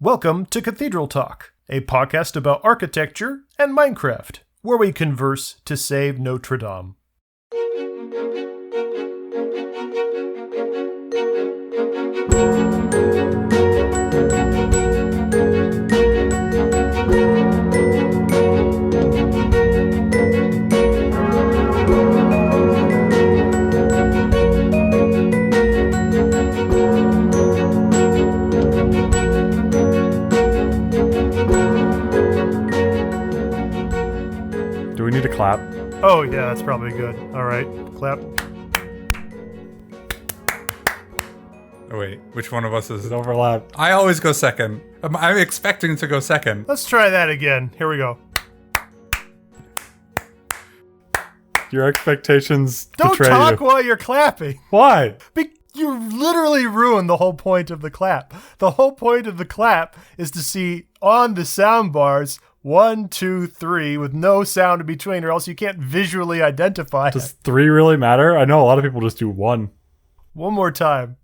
Welcome to Cathedral Talk, a podcast about architecture and Minecraft, where we converse to save Notre Dame. Do we need to clap? Oh yeah, that's probably good. All right, clap. Oh wait, which one of us is it? Overlap. I always go second. I'm expecting to go second. Let's try that again. Here we go. Your expectations Don't betray talk you. while you're clapping. Why? You literally ruined the whole point of the clap. The whole point of the clap is to see on the sound bars 1, 2, 3 with no sound in between, or else you can't visually identify it. Does 3 really matter? I know a lot of people just do 1. One more time.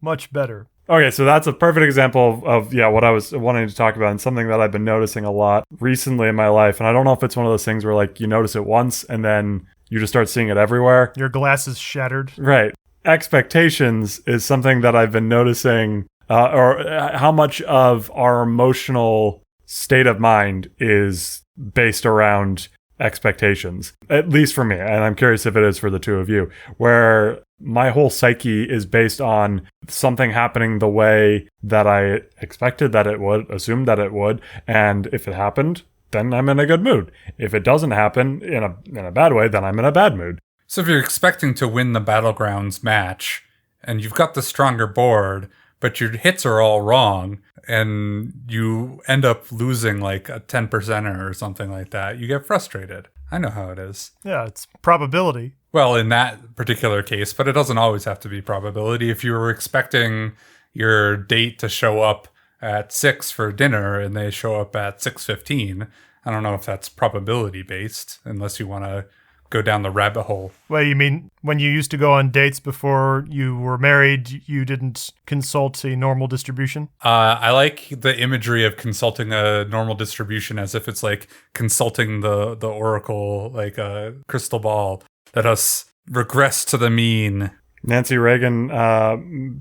Much better. Okay, so that's a perfect example of what I was wanting to talk about, and something that I've been noticing a lot recently in my life. And I don't know if it's one of those things where like you notice it once and then you just start seeing it everywhere. Your glass is shattered. Right. Expectations is something that I've been noticing, or how much of our emotional state of mind is based around expectations, at least for me. And I'm curious if it is for the two of you, where my whole psyche is based on something happening the way that I expected that it would, assumed that it would. And if it happened, then I'm in a good mood. If it doesn't happen in a bad way, then I'm in a bad mood. So if you're expecting to win the Battlegrounds match, and you've got the stronger board, but your hits are all wrong, and you end up losing like a 10%er or something like that, you get frustrated. I know how it is. Yeah, it's probability. Well, in that particular case, but it doesn't always have to be probability. If you were expecting your date to show up at 6 for dinner and they show up at 6:15, I don't know if that's probability based, unless you want to go down the rabbit hole. Well, you mean when you used to go on dates before you were married, you didn't consult a normal distribution? I like the imagery of consulting a normal distribution as if it's like consulting the oracle, like a crystal ball. Let us regress to the mean. Nancy Reagan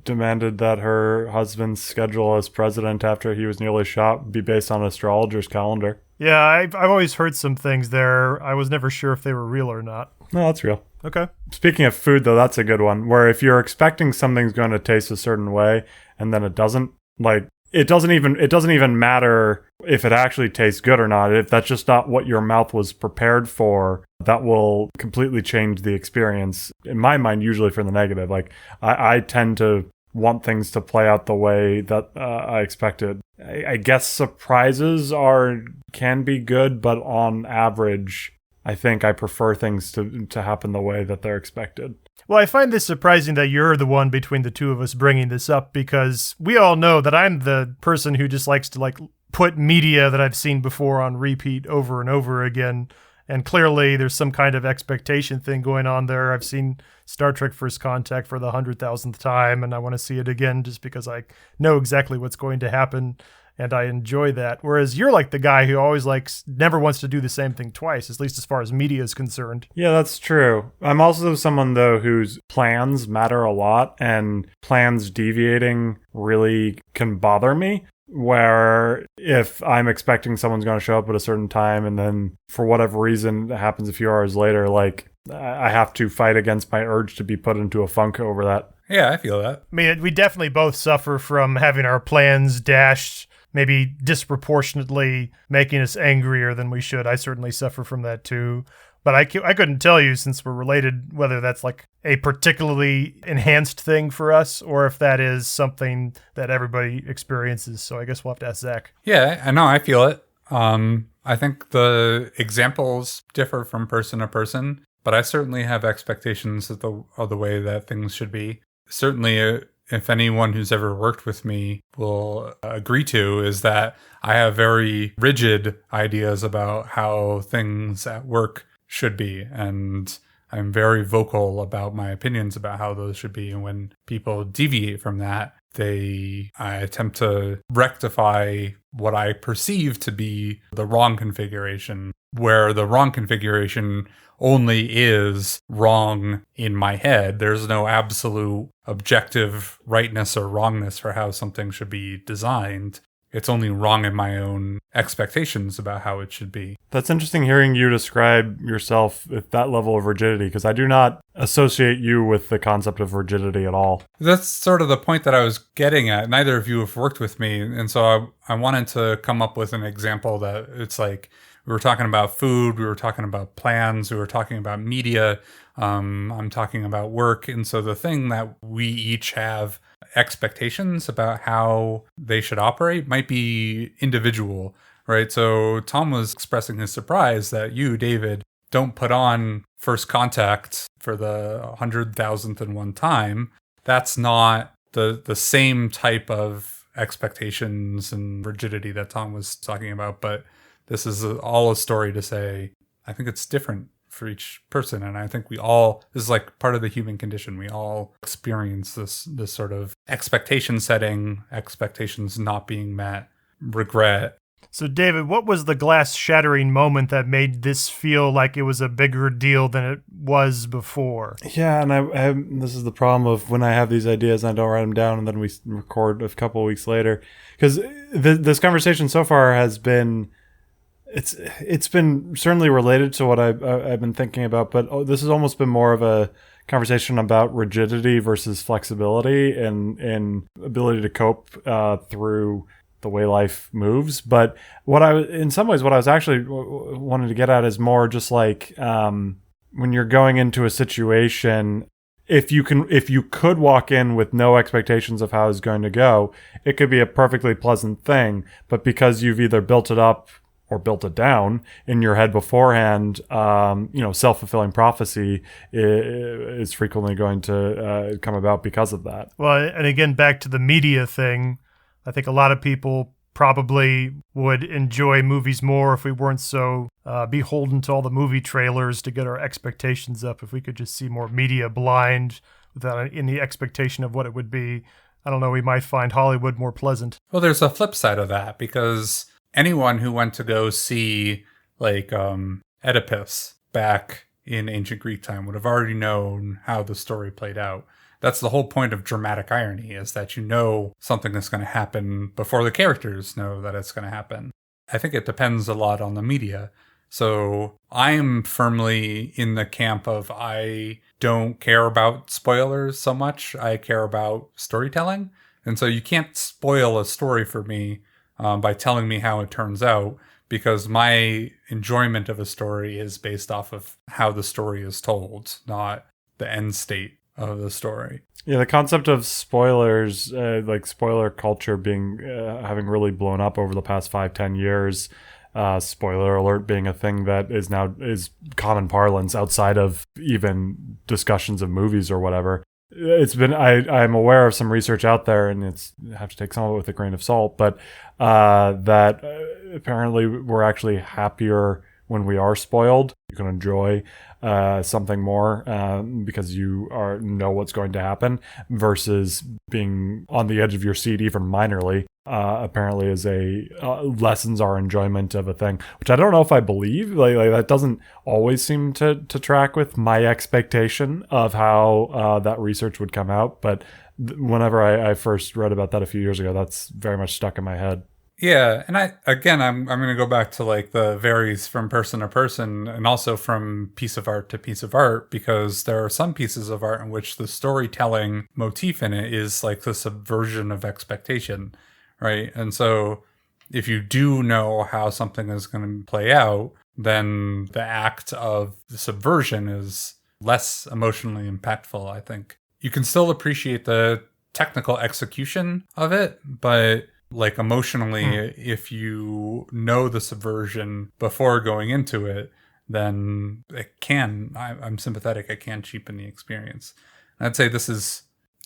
demanded that her husband's schedule as president after he was nearly shot be based on an astrologer's calendar. Yeah, I've always heard some things there. I was never sure if they were real or not. No, that's real. Okay. Speaking of food, though, that's a good one. Where if you're expecting something's going to taste a certain way and then it doesn't, like it doesn't even matter if it actually tastes good or not. If that's just not what your mouth was prepared for, that will completely change the experience. In my mind, usually for the negative. Like I tend to want things to play out the way that I expected. I guess surprises can be good, but on average, I think I prefer things to happen the way that they're expected. Well, I find this surprising that you're the one between the two of us bringing this up, because we all know that I'm the person who just likes to like put media that I've seen before on repeat over and over again. And clearly there's some kind of expectation thing going on there. I've seen Star Trek First Contact for the 100,000th time, and I want to see it again just because I know exactly what's going to happen, and I enjoy that. Whereas you're like the guy who always never wants to do the same thing twice, at least as far as media is concerned. Yeah, that's true. I'm also someone, though, whose plans matter a lot, and plans deviating really can bother me. Where if I'm expecting someone's going to show up at a certain time and then for whatever reason it happens a few hours later, like I have to fight against my urge to be put into a funk over that. Yeah, I feel that. I mean, we definitely both suffer from having our plans dashed, maybe disproportionately making us angrier than we should. I certainly suffer from that too. But I couldn't tell you, since we're related, whether that's like a particularly enhanced thing for us or if that is something that everybody experiences. So I guess we'll have to ask Zach. Yeah, I know. I feel it. I think the examples differ from person to person, but I certainly have expectations of the way that things should be. Certainly, if anyone who's ever worked with me will agree to, is that I have very rigid ideas about how things at work should be. And I'm very vocal about my opinions about how those should be. And when people deviate from that, I attempt to rectify what I perceive to be the wrong configuration, where the wrong configuration only is wrong in my head. There's no absolute objective rightness or wrongness for how something should be designed. It's only wrong in my own expectations about how it should be. That's interesting hearing you describe yourself at that level of rigidity, because I do not associate you with the concept of rigidity at all. That's sort of the point that I was getting at. Neither of you have worked with me. And so I wanted to come up with an example that it's like, we were talking about food, we were talking about plans, we were talking about media, I'm talking about work. And so the thing that we each have expectations about how they should operate might be individual, right? So Tom was expressing his surprise that you, David, don't put on First Contact for the 100,000th time. That's not the same type of expectations and rigidity that Tom was talking about, but this is all a story to say, I think it's different for each person. And I think this is like part of the human condition. We all experience this sort of expectation setting, expectations not being met, regret. So David, what was the glass shattering moment that made this feel like it was a bigger deal than it was before? Yeah, and this is the problem of when I have these ideas and I don't write them down and then we record a couple of weeks later. Because this conversation so far has been... It's been certainly related to what I've been thinking about, but this has almost been more of a conversation about rigidity versus flexibility and ability to cope through the way life moves. But in some ways, what I was actually wanting to get at is more just like when you're going into a situation, if you could walk in with no expectations of how it's going to go, it could be a perfectly pleasant thing. But because you've either built it up or built it down in your head beforehand, self-fulfilling prophecy is frequently going to come about because of that. Well, and again, back to the media thing, I think a lot of people probably would enjoy movies more if we weren't so beholden to all the movie trailers to get our expectations up. If we could just see more media blind without any expectation of what it would be, I don't know, we might find Hollywood more pleasant. Well, there's a flip side of that, because anyone who went to go see Oedipus back in ancient Greek time would have already known how the story played out. That's the whole point of dramatic irony, is that you know something is going to happen before the characters know that it's going to happen. I think it depends a lot on the media. So I'm firmly in the camp of I don't care about spoilers so much. I care about storytelling. And so you can't spoil a story for me by telling me how it turns out, because my enjoyment of a story is based off of how the story is told, not the end state of the story. Yeah, the concept of spoilers, like spoiler culture being having really blown up over the past 5-10 years. Spoiler alert being a thing that is common parlance outside of even discussions of movies or whatever. It's been I'm aware of some research out there, and I have to take some of it with a grain of salt, but that apparently we're actually happier when we are spoiled. You can enjoy something more because you know what's going to happen, versus being on the edge of your seat even minorly. Apparently is lessens our enjoyment of a thing, which I don't know if I believe. Like that doesn't always seem to track with my expectation of how that research would come out. But whenever I first read about that a few years ago, that's very much stuck in my head. Yeah, and I'm going to go back to like the varies from person to person, and also from piece of art to piece of art, because there are some pieces of art in which the storytelling motif in it is like the subversion of expectation, right? And so if you do know how something is going to play out, then the act of the subversion is less emotionally impactful, I think. You can still appreciate the technical execution of it, but like emotionally, if you know the subversion before going into it, then I'm sympathetic, it can cheapen the experience. And I'd say this is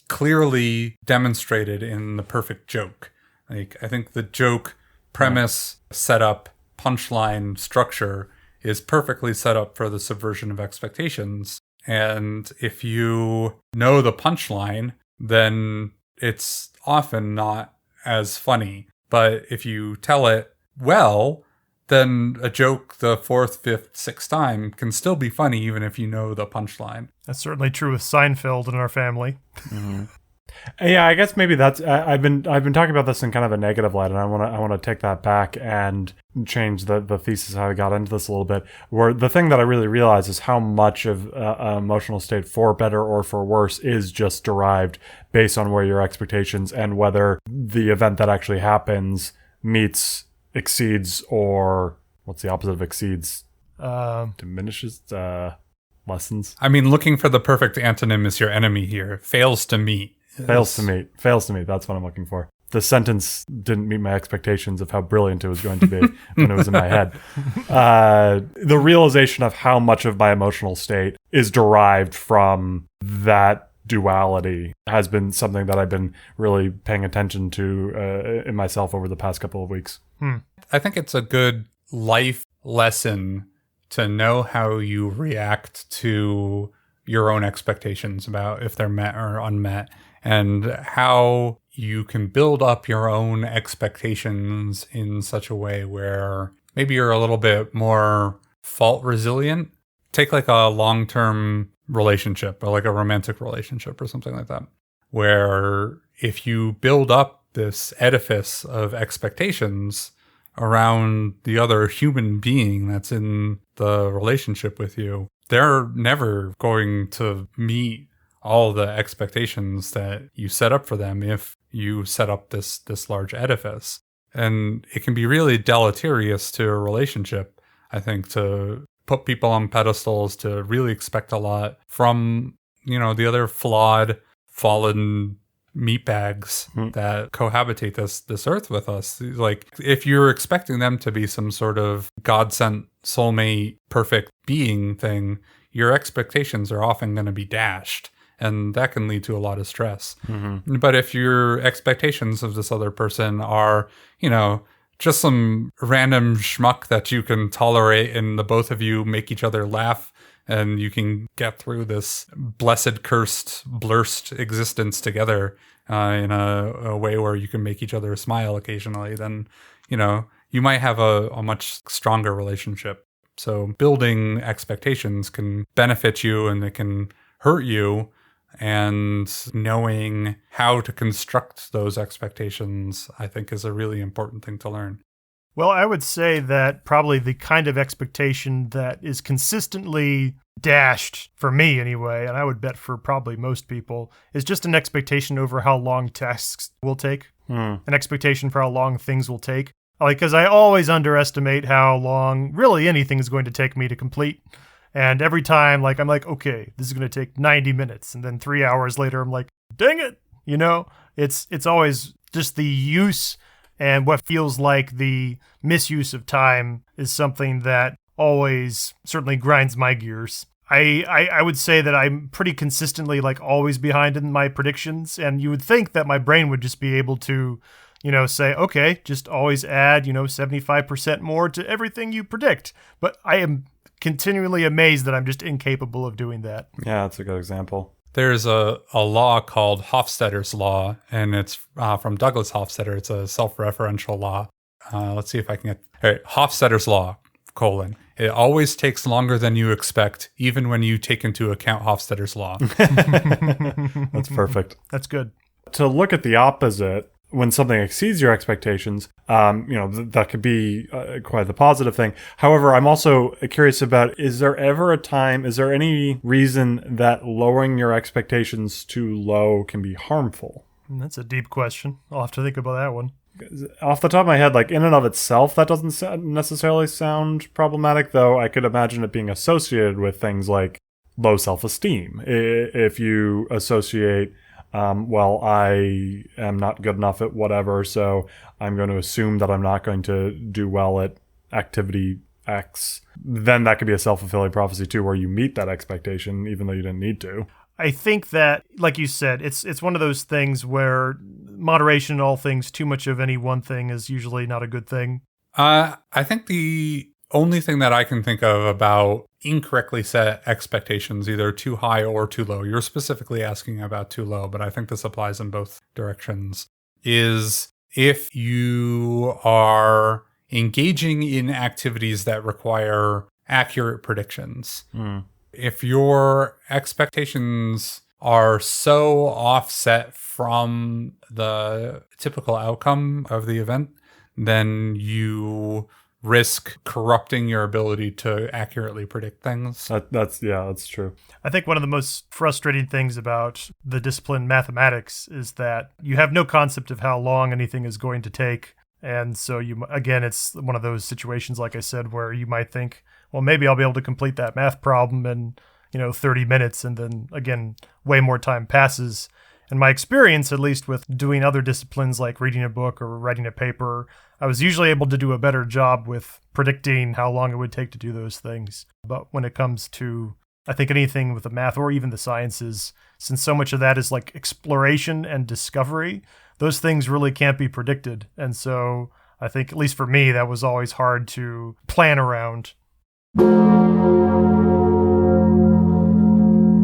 clearly demonstrated in The Perfect Joke. Like, I think the joke premise, setup, punchline, structure is perfectly set up for the subversion of expectations. And if you know the punchline, then it's often not as funny. But if you tell it well, then a joke the fourth, fifth, sixth time can still be funny even if you know the punchline. That's certainly true with Seinfeld in our family. Mm-hmm. Yeah, I guess maybe that's. I've been talking about this in kind of a negative light, and I want to take that back and change the thesis how I got into this a little bit. Where the thing that I really realize is how much of an emotional state, for better or for worse, is just derived based on where your expectations and whether the event that actually happens meets, exceeds, or what's the opposite of exceeds? Diminishes, lessens. I mean, looking for the perfect antonym is your enemy here. Fails to meet. Fails to meet. That's what I'm looking for. The sentence didn't meet my expectations of how brilliant it was going to be when it was in my head. The realization of how much of my emotional state is derived from that duality has been something that I've been really paying attention to in myself over the past couple of weeks. I think it's a good life lesson to know how you react to your own expectations about if they're met or unmet, and how you can build up your own expectations in such a way where maybe you're a little bit more fault resilient. Take like a long-term relationship or like a romantic relationship or something like that, where if you build up this edifice of expectations around the other human being that's in the relationship with you, they're never going to meet all the expectations that you set up for them if you set up this large edifice. And it can be really deleterious to a relationship, I think, to put people on pedestals, to really expect a lot from, the other flawed, fallen meatbags that cohabitate this earth with us. Like, if you're expecting them to be some sort of God-sent soulmate perfect being thing, your expectations are often going to be dashed, and that can lead to a lot of stress. Mm-hmm. But if your expectations of this other person are, just some random schmuck that you can tolerate and the both of you make each other laugh and you can get through this blessed, cursed, blurst existence together in a way where you can make each other smile occasionally, then, you might have a much stronger relationship. So building expectations can benefit you and it can hurt you. And knowing how to construct those expectations, I think, is a really important thing to learn. Well, I would say that probably the kind of expectation that is consistently dashed, for me anyway, and I would bet for probably most people, is just an expectation over how long tasks will take, an expectation for how long things will take. Because I always underestimate how long really anything is going to take me to complete. And every time, I'm like, okay, this is going to take 90 minutes. And then 3 hours later, I'm like, dang it. It's always just the use and what feels like the misuse of time is something that always certainly grinds my gears. I would say that I'm pretty consistently always behind in my predictions. And you would think that my brain would just be able to, say, okay, just always add, 75% more to everything you predict. But I am continually amazed that I'm just incapable of doing that. Yeah, that's a good example. There's a law called Hofstadter's Law, and it's from Douglas Hofstadter. It's a self-referential law. Let's see if I can get... All right, Hofstadter's Law, : it always takes longer than you expect, even when you take into account Hofstadter's Law. That's perfect. That's good. To look at the opposite, when something exceeds your expectations, that could be quite the positive thing. However, I'm also curious about, is there any reason that lowering your expectations too low can be harmful? That's a deep question. I'll have to think about that one. Off the top of my head, in and of itself, that doesn't necessarily sound problematic, though I could imagine it being associated with things like low self-esteem. If you associate... I am not good enough at whatever, so I'm going to assume that I'm not going to do well at activity X. Then that could be a self-fulfilling prophecy too, where you meet that expectation even though you didn't need to. I think that, like you said, it's one of those things where moderation in all things, too much of any one thing is usually not a good thing. I think the only thing that I can think of about incorrectly set expectations, either too high or too low. You're specifically asking about too low, but I think this applies in both directions, is if you are engaging in activities that require accurate predictions. If your expectations are so offset from the typical outcome of the event, then you risk corrupting your ability to accurately predict things. That's true. I think one of the most frustrating things about the discipline mathematics is that you have no concept of how long anything is going to take. And so it's one of those situations, like I said, where you might think, well, maybe I'll be able to complete that math problem in, 30 minutes. And then again, way more time passes. In my experience, at least with doing other disciplines like reading a book or writing a paper, I was usually able to do a better job with predicting how long it would take to do those things. But when it comes to, I think, anything with the math or even the sciences, since so much of that is like exploration and discovery, those things really can't be predicted. And so I think, at least for me, that was always hard to plan around.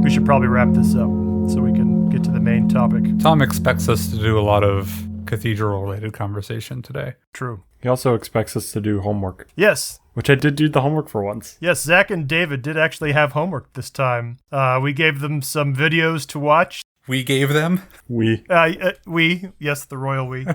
We should probably wrap this up so we can get to the main topic. Tom expects us to do a lot of cathedral-related conversation today. True. He also expects us to do homework. Yes. Which I did do the homework for once. Yes, Zack and David did actually have homework this time. We gave them some videos to watch. We gave them? We, yes, the royal we.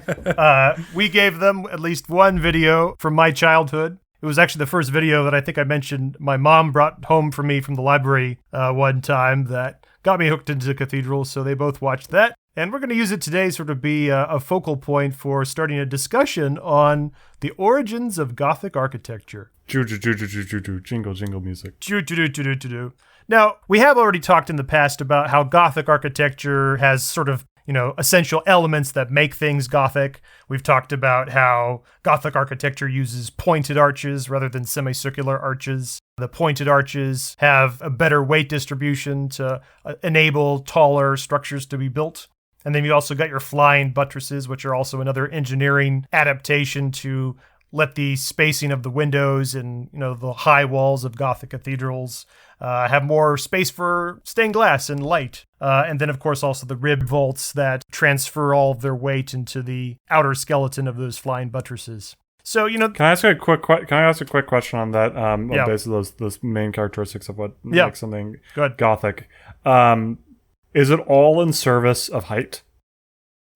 We gave them at least one video from my childhood. It was actually the first video that I think I mentioned my mom brought home for me from the library one time that got me hooked into cathedrals, so they both watched that. And we're going to use it today sort of be a focal point for starting a discussion on the origins of Gothic architecture. Jingle, jingle music. Now, we have already talked in the past about how Gothic architecture has sort of, essential elements that make things Gothic. We've talked about how Gothic architecture uses pointed arches rather than semicircular arches. The pointed arches have a better weight distribution to enable taller structures to be built. And then you also got your flying buttresses, which are also another engineering adaptation to let the spacing of the windows and, the high walls of Gothic cathedrals have more space for stained glass and light. And then, of course, also the rib vaults that transfer all of their weight into the outer skeleton of those flying buttresses. So, Can I ask a quick question on that? Basically, those main characteristics of what makes something Gothic. Is it all in service of height?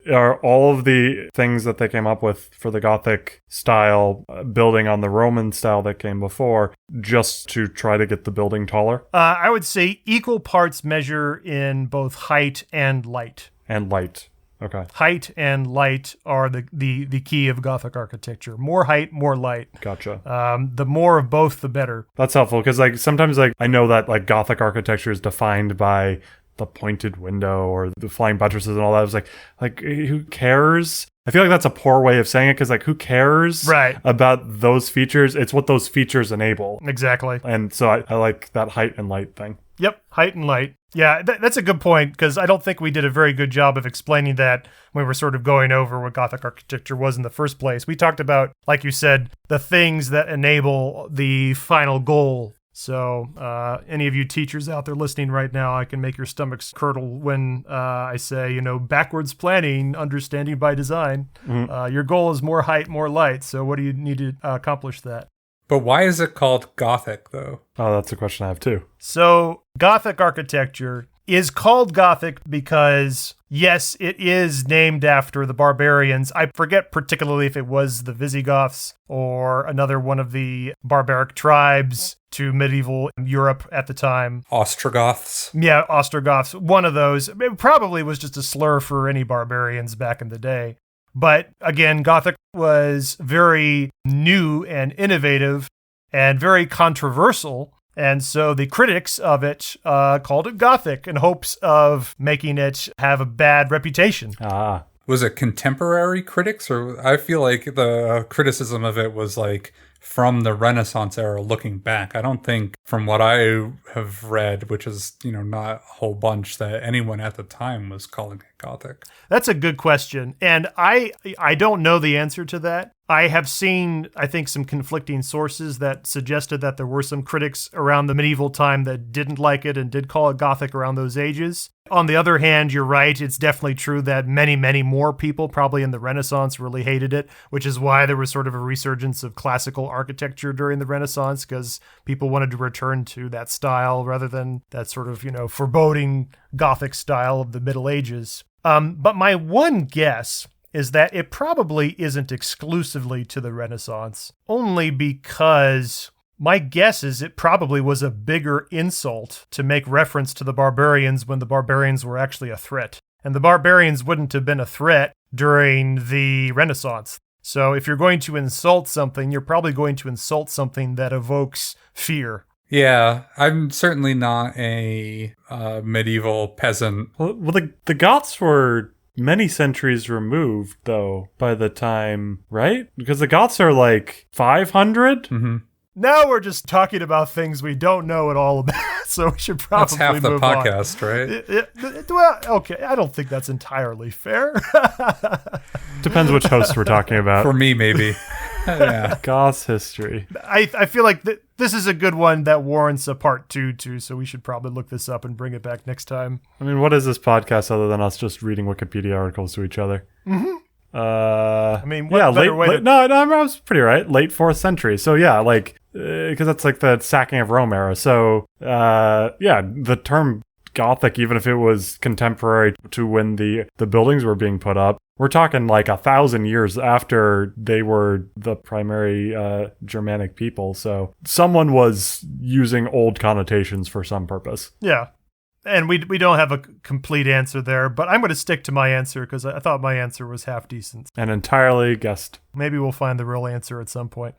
Are all of the things that they came up with for the Gothic style, building on the Roman style that came before, just to try to get the building taller? I would say equal parts measure in both height and light. And light. Okay. Height and light are the key of Gothic architecture. More height, more light. Gotcha. The more of both, the better. That's helpful, because sometimes I know that Gothic architecture is defined by the pointed window or the flying buttresses and all that. I was like who cares? I feel like that's a poor way of saying it, because who cares about those features? It's what those features enable. Exactly. And so I like that height and light thing. Yep, height and light. Yeah, that's a good point, because I don't think we did a very good job of explaining that when we were sort of going over what Gothic architecture was in the first place. We talked about, like you said, the things that enable the final goal. So any of you teachers out there listening right now, I can make your stomachs curdle when I say, backwards planning, understanding by design. Mm-hmm. Your goal is more height, more light. So what do you need to accomplish that? But why is it called Gothic, though? Oh, that's a question I have too. So Gothic architecture is called Gothic because, yes, it is named after the barbarians. I forget particularly if it was the Visigoths or another one of the barbaric tribes to medieval Europe at the time. Ostrogoths. Yeah, Ostrogoths. One of those. It probably was just a slur for any barbarians back in the day. But again, Gothic was very new and innovative and very controversial. And so the critics of it called it Gothic in hopes of making it have a bad reputation. Ah. Was it contemporary critics? Or I feel like the criticism of it was from the Renaissance era looking back. I don't think, from what I have read, which is, not a whole bunch, that anyone at the time was calling it Gothic. That's a good question. And I don't know the answer to that. I have seen, I think, some conflicting sources that suggested that there were some critics around the medieval time that didn't like it and did call it Gothic around those ages. On the other hand, you're right. It's definitely true that many, many more people, probably in the Renaissance, really hated it, which is why there was sort of a resurgence of classical architecture during the Renaissance, because people wanted to return to that style rather than that sort of, foreboding Gothic style of the Middle Ages. But my one guess is that it probably isn't exclusively to the Renaissance, only because my guess is it probably was a bigger insult to make reference to the barbarians when the barbarians were actually a threat. And the barbarians wouldn't have been a threat during the Renaissance. So if you're going to insult something, you're probably going to insult something that evokes fear. Yeah, I'm certainly not a medieval peasant. Well, the Goths were many centuries removed, though, by the time, right? Because the Goths are like 500? Mm-hmm. Now we're just talking about things we don't know at all about, so we should probably That's half the move podcast, on. right? Well, okay, I don't think that's entirely fair. Depends which hosts we're talking about. For me, maybe. Yeah. Goths history. I feel like this is a good one that warrants a part 2 too, so we should probably look this up and bring it back next time. I mean, what is this podcast other than us just reading Wikipedia articles to each other? Mm-hmm. I mean, what better way to... No, I was pretty right. Late 4th century. So yeah, because that's like the sacking of Rome era. So the term Gothic, even if it was contemporary to when the buildings were being put up, we're talking like 1,000 years after they were the primary Germanic people. So someone was using old connotations for some purpose. Yeah. And we don't have a complete answer there, but I'm going to stick to my answer because I thought my answer was half decent. And entirely guessed. Maybe we'll find the real answer at some point.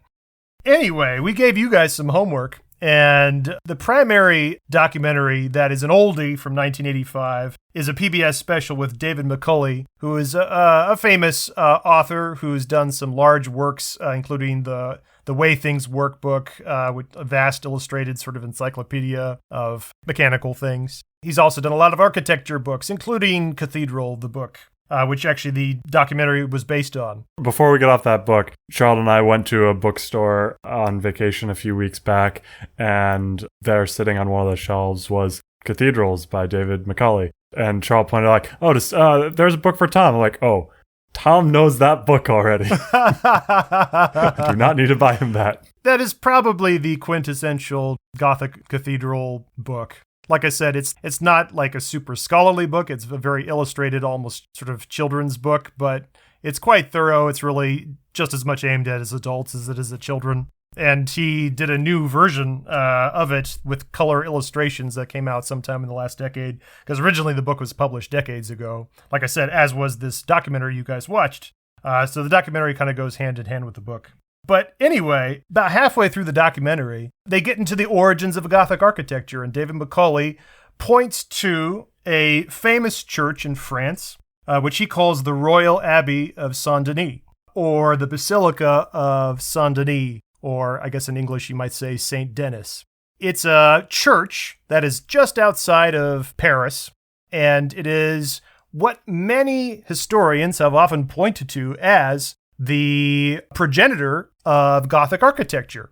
Anyway, we gave you guys some homework, and the primary documentary that is an oldie from 1985 is a PBS special with David Macaulay, who is a famous author who's done some large works, including the Way Things Workbook, with a vast illustrated sort of encyclopedia of mechanical things. He's also done a lot of architecture books, including Cathedral, the book, which actually the documentary was based on. Before we get off that book, Charlotte and I went to a bookstore on vacation a few weeks back, and there sitting on one of the shelves was Cathedrals by David Macaulay. And Charlotte pointed out, like, there's a book for Tom. I'm like, oh, Tom knows that book already. I do not need to buy him that. That is probably the quintessential Gothic cathedral book. Like I said, it's not like a super scholarly book. It's a very illustrated, almost sort of children's book, but it's quite thorough. It's really just as much aimed at as adults as it is at children. And he did a new version of it with color illustrations that came out sometime in the last decade, because originally the book was published decades ago. Like I said, as was this documentary you guys watched. So the documentary kind of goes hand in hand with the book. But anyway, about halfway through the documentary, they get into the origins of Gothic architecture, and David Macaulay points to a famous church in France, which he calls the Royal Abbey of Saint Denis, or the Basilica of Saint Denis, or I guess in English you might say Saint Denis. It's a church that is just outside of Paris, and it is what many historians have often pointed to as the progenitor of Gothic architecture.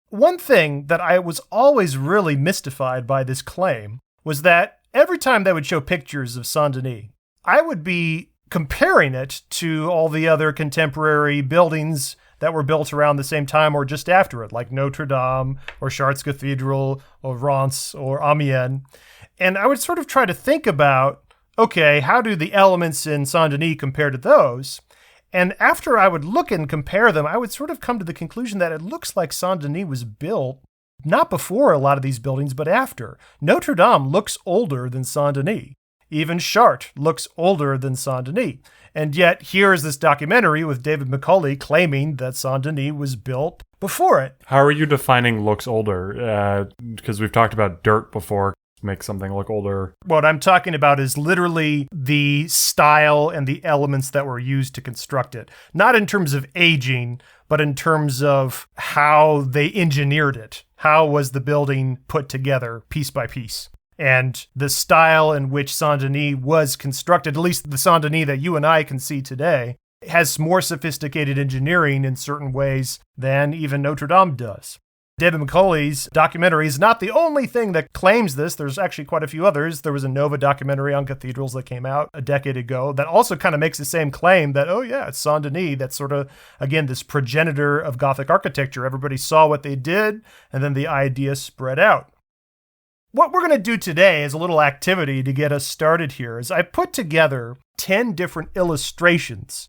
One thing that I was always really mystified by this claim was that every time they would show pictures of Saint Denis, I would be comparing it to all the other contemporary buildings that were built around the same time or just after it, like Notre Dame or Chartres Cathedral or Reims or Amiens. And I would sort of try to think about, okay, how do the elements in Saint Denis compare to those? And after I would look and compare them, I would sort of come to the conclusion that it looks like Saint Denis was built not before a lot of these buildings, but after. Notre Dame looks older than Saint Denis. Even Chartres looks older than Saint Denis. And yet here is this documentary with David Macaulay claiming that Saint Denis was built before it. How are you defining looks older? Because we've talked about dirt before. make something look older. What I'm talking about is literally the style and the elements that were used to construct it. Not in terms of aging, but in terms of how they engineered it. How was the building put together piece by piece? And the style in which Saint Denis was constructed, at least the Saint Denis that you and I can see today, has more sophisticated engineering in certain ways than even Notre Dame does. David Macaulay's documentary is not the only thing that claims this. There's actually quite a few others. There was a Nova documentary on cathedrals that came out a decade ago that also kind of makes the same claim that, oh yeah, it's Saint Denis. That's sort of, again, this progenitor of Gothic architecture. Everybody saw what they did, and then the idea spread out. What we're going to do today is a little activity to get us started here is I put together 10 different illustrations,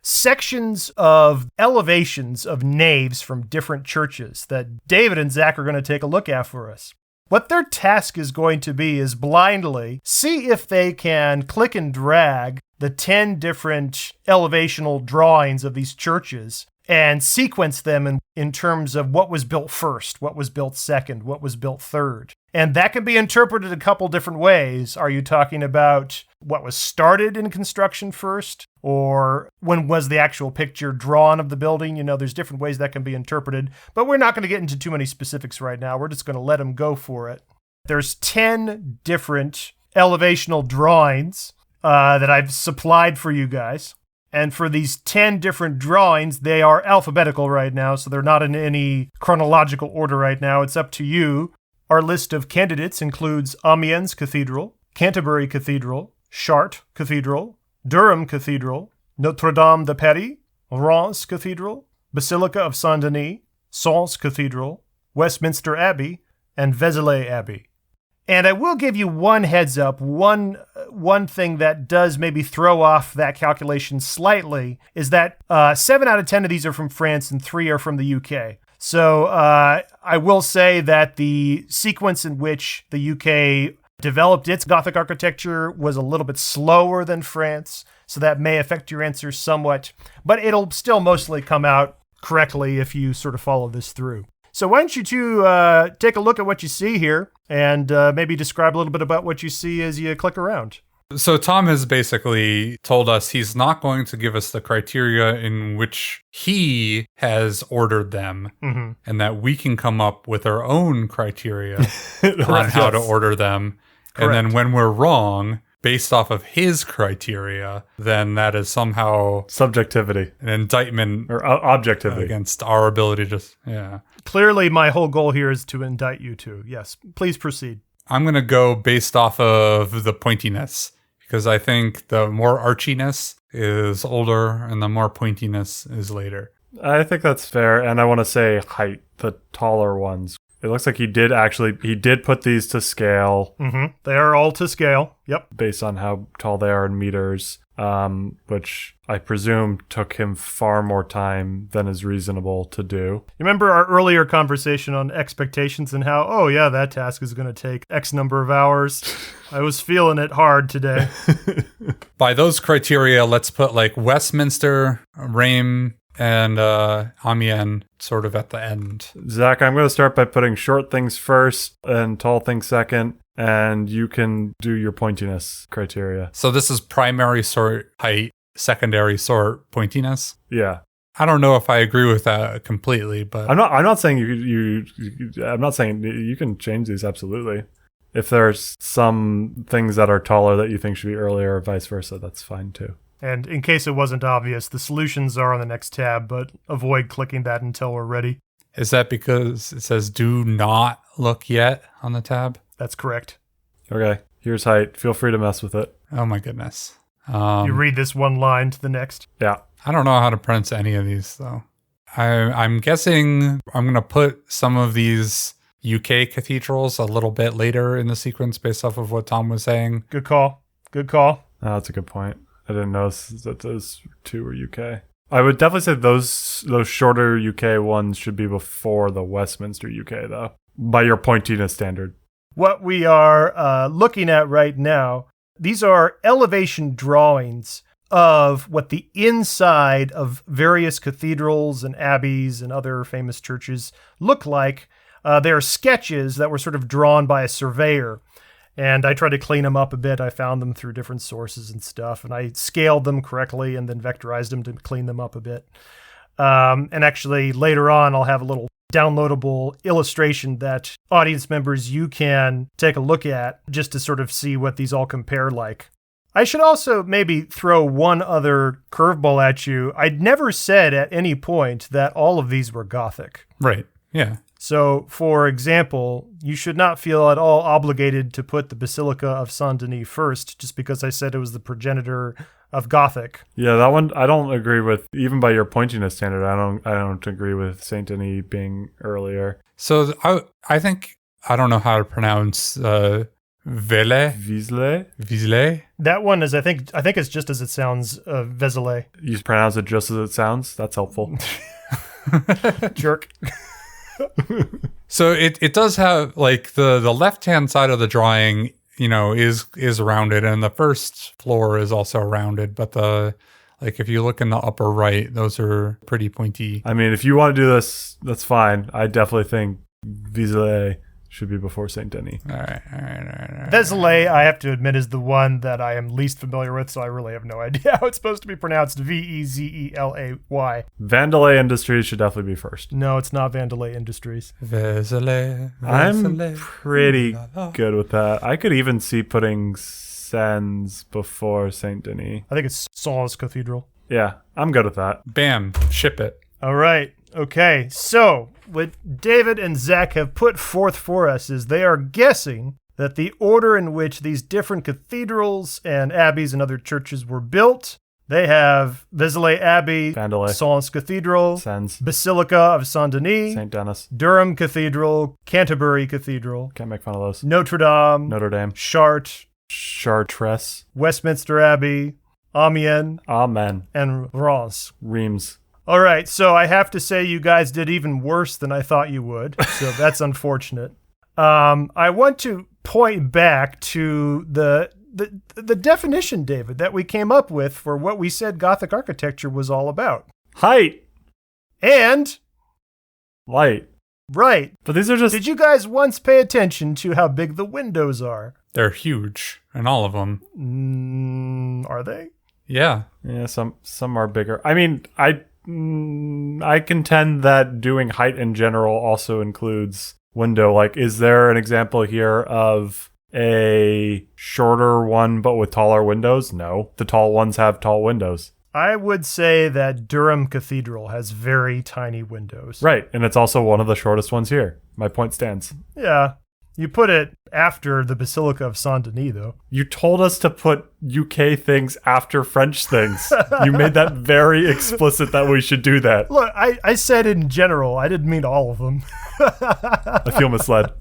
sections of elevations of naves from different churches that David and Zach are going to take a look at for us. What their task is going to be is blindly see if they can click and drag the 10 different elevational drawings of these churches and sequence them in terms of what was built first, what was built second, what was built third. And that can be interpreted a couple different ways. Are you talking about what was started in construction first? Or when was the actual picture drawn of the building? You know, there's different ways that can be interpreted. But we're not going to get into too many specifics right now. We're just going to let them go for it. There's 10 different elevational drawings that I've supplied for you guys. And for these 10 different drawings, they are alphabetical right now, so they're not in any chronological order right now. It's up to you. Our list of candidates includes Amiens Cathedral, Canterbury Cathedral, Chartres Cathedral, Durham Cathedral, Notre Dame de Paris, Reims Cathedral, Basilica of Saint Denis, Sens Cathedral, Westminster Abbey, and Vézelay Abbey. And I will give you one heads up, one thing that does maybe throw off that calculation slightly is that 7 out of 10 of these are from France and 3 are from the UK. So I will say that the sequence in which the UK developed its Gothic architecture was a little bit slower than France, so that may affect your answer somewhat, but it'll still mostly come out correctly if you sort of follow this through. So why don't you two take a look at what you see here and maybe describe a little bit about what you see as you click around. So Tom has basically told us he's not going to give us the criteria in which he has ordered them, and that we can come up with our own criteria on how to order them. Correct. And then when we're wrong, based off of his criteria, then that is somehow subjectivity, an indictment or objectivity against our ability to, yeah. Clearly, my whole goal here is to indict you two. Yes, please proceed. I'm going to go based off of the pointiness, because I think the more archiness is older and the more pointiness is later. I think that's fair. And I want to say height, the taller ones. It looks like he did put these to scale. Mm-hmm. They are all to scale. Yep. Based on how tall they are in meters, which I presume took him far more time than is reasonable to do. You remember our earlier conversation on expectations and how, oh yeah, that task is going to take X number of hours. I was feeling it hard today. By those criteria, let's put like Westminster, Reims, and Amiens sort of at the end. Zach, I'm going to start by putting short things first and tall things second, and you can do your pointiness criteria. So this is primary sort height, secondary sort pointiness? Yeah. I don't know if I agree with that completely, but I'm not saying I'm not saying you can change these absolutely. If there's some things that are taller that you think should be earlier or vice versa, that's fine too. And in case it wasn't obvious, the solutions are on the next tab, but avoid clicking that until we're ready. Is that because it says do not look yet on the tab? That's correct. Okay, here's height. Feel free to mess with it. Oh my goodness. You read this one line to the next. Yeah. I don't know how to pronounce any of these, though. I'm guessing I'm going to put some of these UK cathedrals a little bit later in the sequence based off of what Tom was saying. Good call. Good call. Oh, that's a good point. I didn't notice that those two were UK. I would definitely say those shorter UK ones should be before the Westminster UK, though, by your pointiness standard. What we are looking at right now, these are elevation drawings of what the inside of various cathedrals and abbeys and other famous churches look like. They are sketches that were sort of drawn by a surveyor. And I tried to clean them up a bit. I found them through different sources and stuff, and I scaled them correctly and then vectorized them to clean them up a bit. And actually, later on, I'll have a little downloadable illustration that audience members, you can take a look at just to sort of see what these all compare like. I should also maybe throw one other curveball at you. I'd never said at any point that all of these were Gothic. Right. Yeah. So, for example, you should not feel at all obligated to put the Basilica of Saint Denis first, just because I said it was the progenitor of Gothic. Yeah, that one I don't agree with. Even by your pointiness standard, I don't agree with Saint Denis being earlier. So I think, I don't know how to pronounce Vizele. That one is, I think it's just as it sounds, Vézelay. You pronounce it just as it sounds? That's helpful. Jerk. So it does have, like, the left-hand side of the drawing, is rounded, and the first floor is also rounded, but if you look in the upper right, those are pretty pointy. I mean, if you want to do this, that's fine. I definitely think Vézelay should be before Saint Denis. All right. Vézelay, I have to admit, is the one that I am least familiar with, so I really have no idea how it's supposed to be pronounced. Vezelay. Vandelay Industries should definitely be first. No, it's not Vandelay Industries. Vézelay. I'm pretty good with that. I could even see putting Sens before Saint Denis. I think it's Sens Cathedral. Yeah, I'm good with that. Bam. Ship it. All right. Okay, so what David and Zach have put forth for us is they are guessing that the order in which these different cathedrals and abbeys and other churches were built. They have Vézelay Abbey, Vandelay, Sens Cathedral, Sens, Basilica of Saint Denis, Saint Denis, Durham Cathedral, Canterbury Cathedral, can't make fun of those, Notre Dame, Chartres, Westminster Abbey, Amiens, Amen, and Reims. All right, so I have to say you guys did even worse than I thought you would, so that's unfortunate. I want to point back to the definition, David, that we came up with for what we said Gothic architecture was all about. Height. And light. Right. But these are just... Did you guys once pay attention to how big the windows are? They're huge, and all of them. Are they? Yeah. Yeah, some are bigger. I mean, I contend that doing height in general also includes window. Like, is there an example here of a shorter one but with taller windows? No. The tall ones have tall windows. I would say that Durham Cathedral has very tiny windows. Right, and it's also one of the shortest ones here. My point stands. Yeah. You put it after the Basilica of Saint Denis, though. You told us to put UK things after French things. You made that very explicit that we should do that. Look, I said in general. I didn't mean all of them. I feel misled.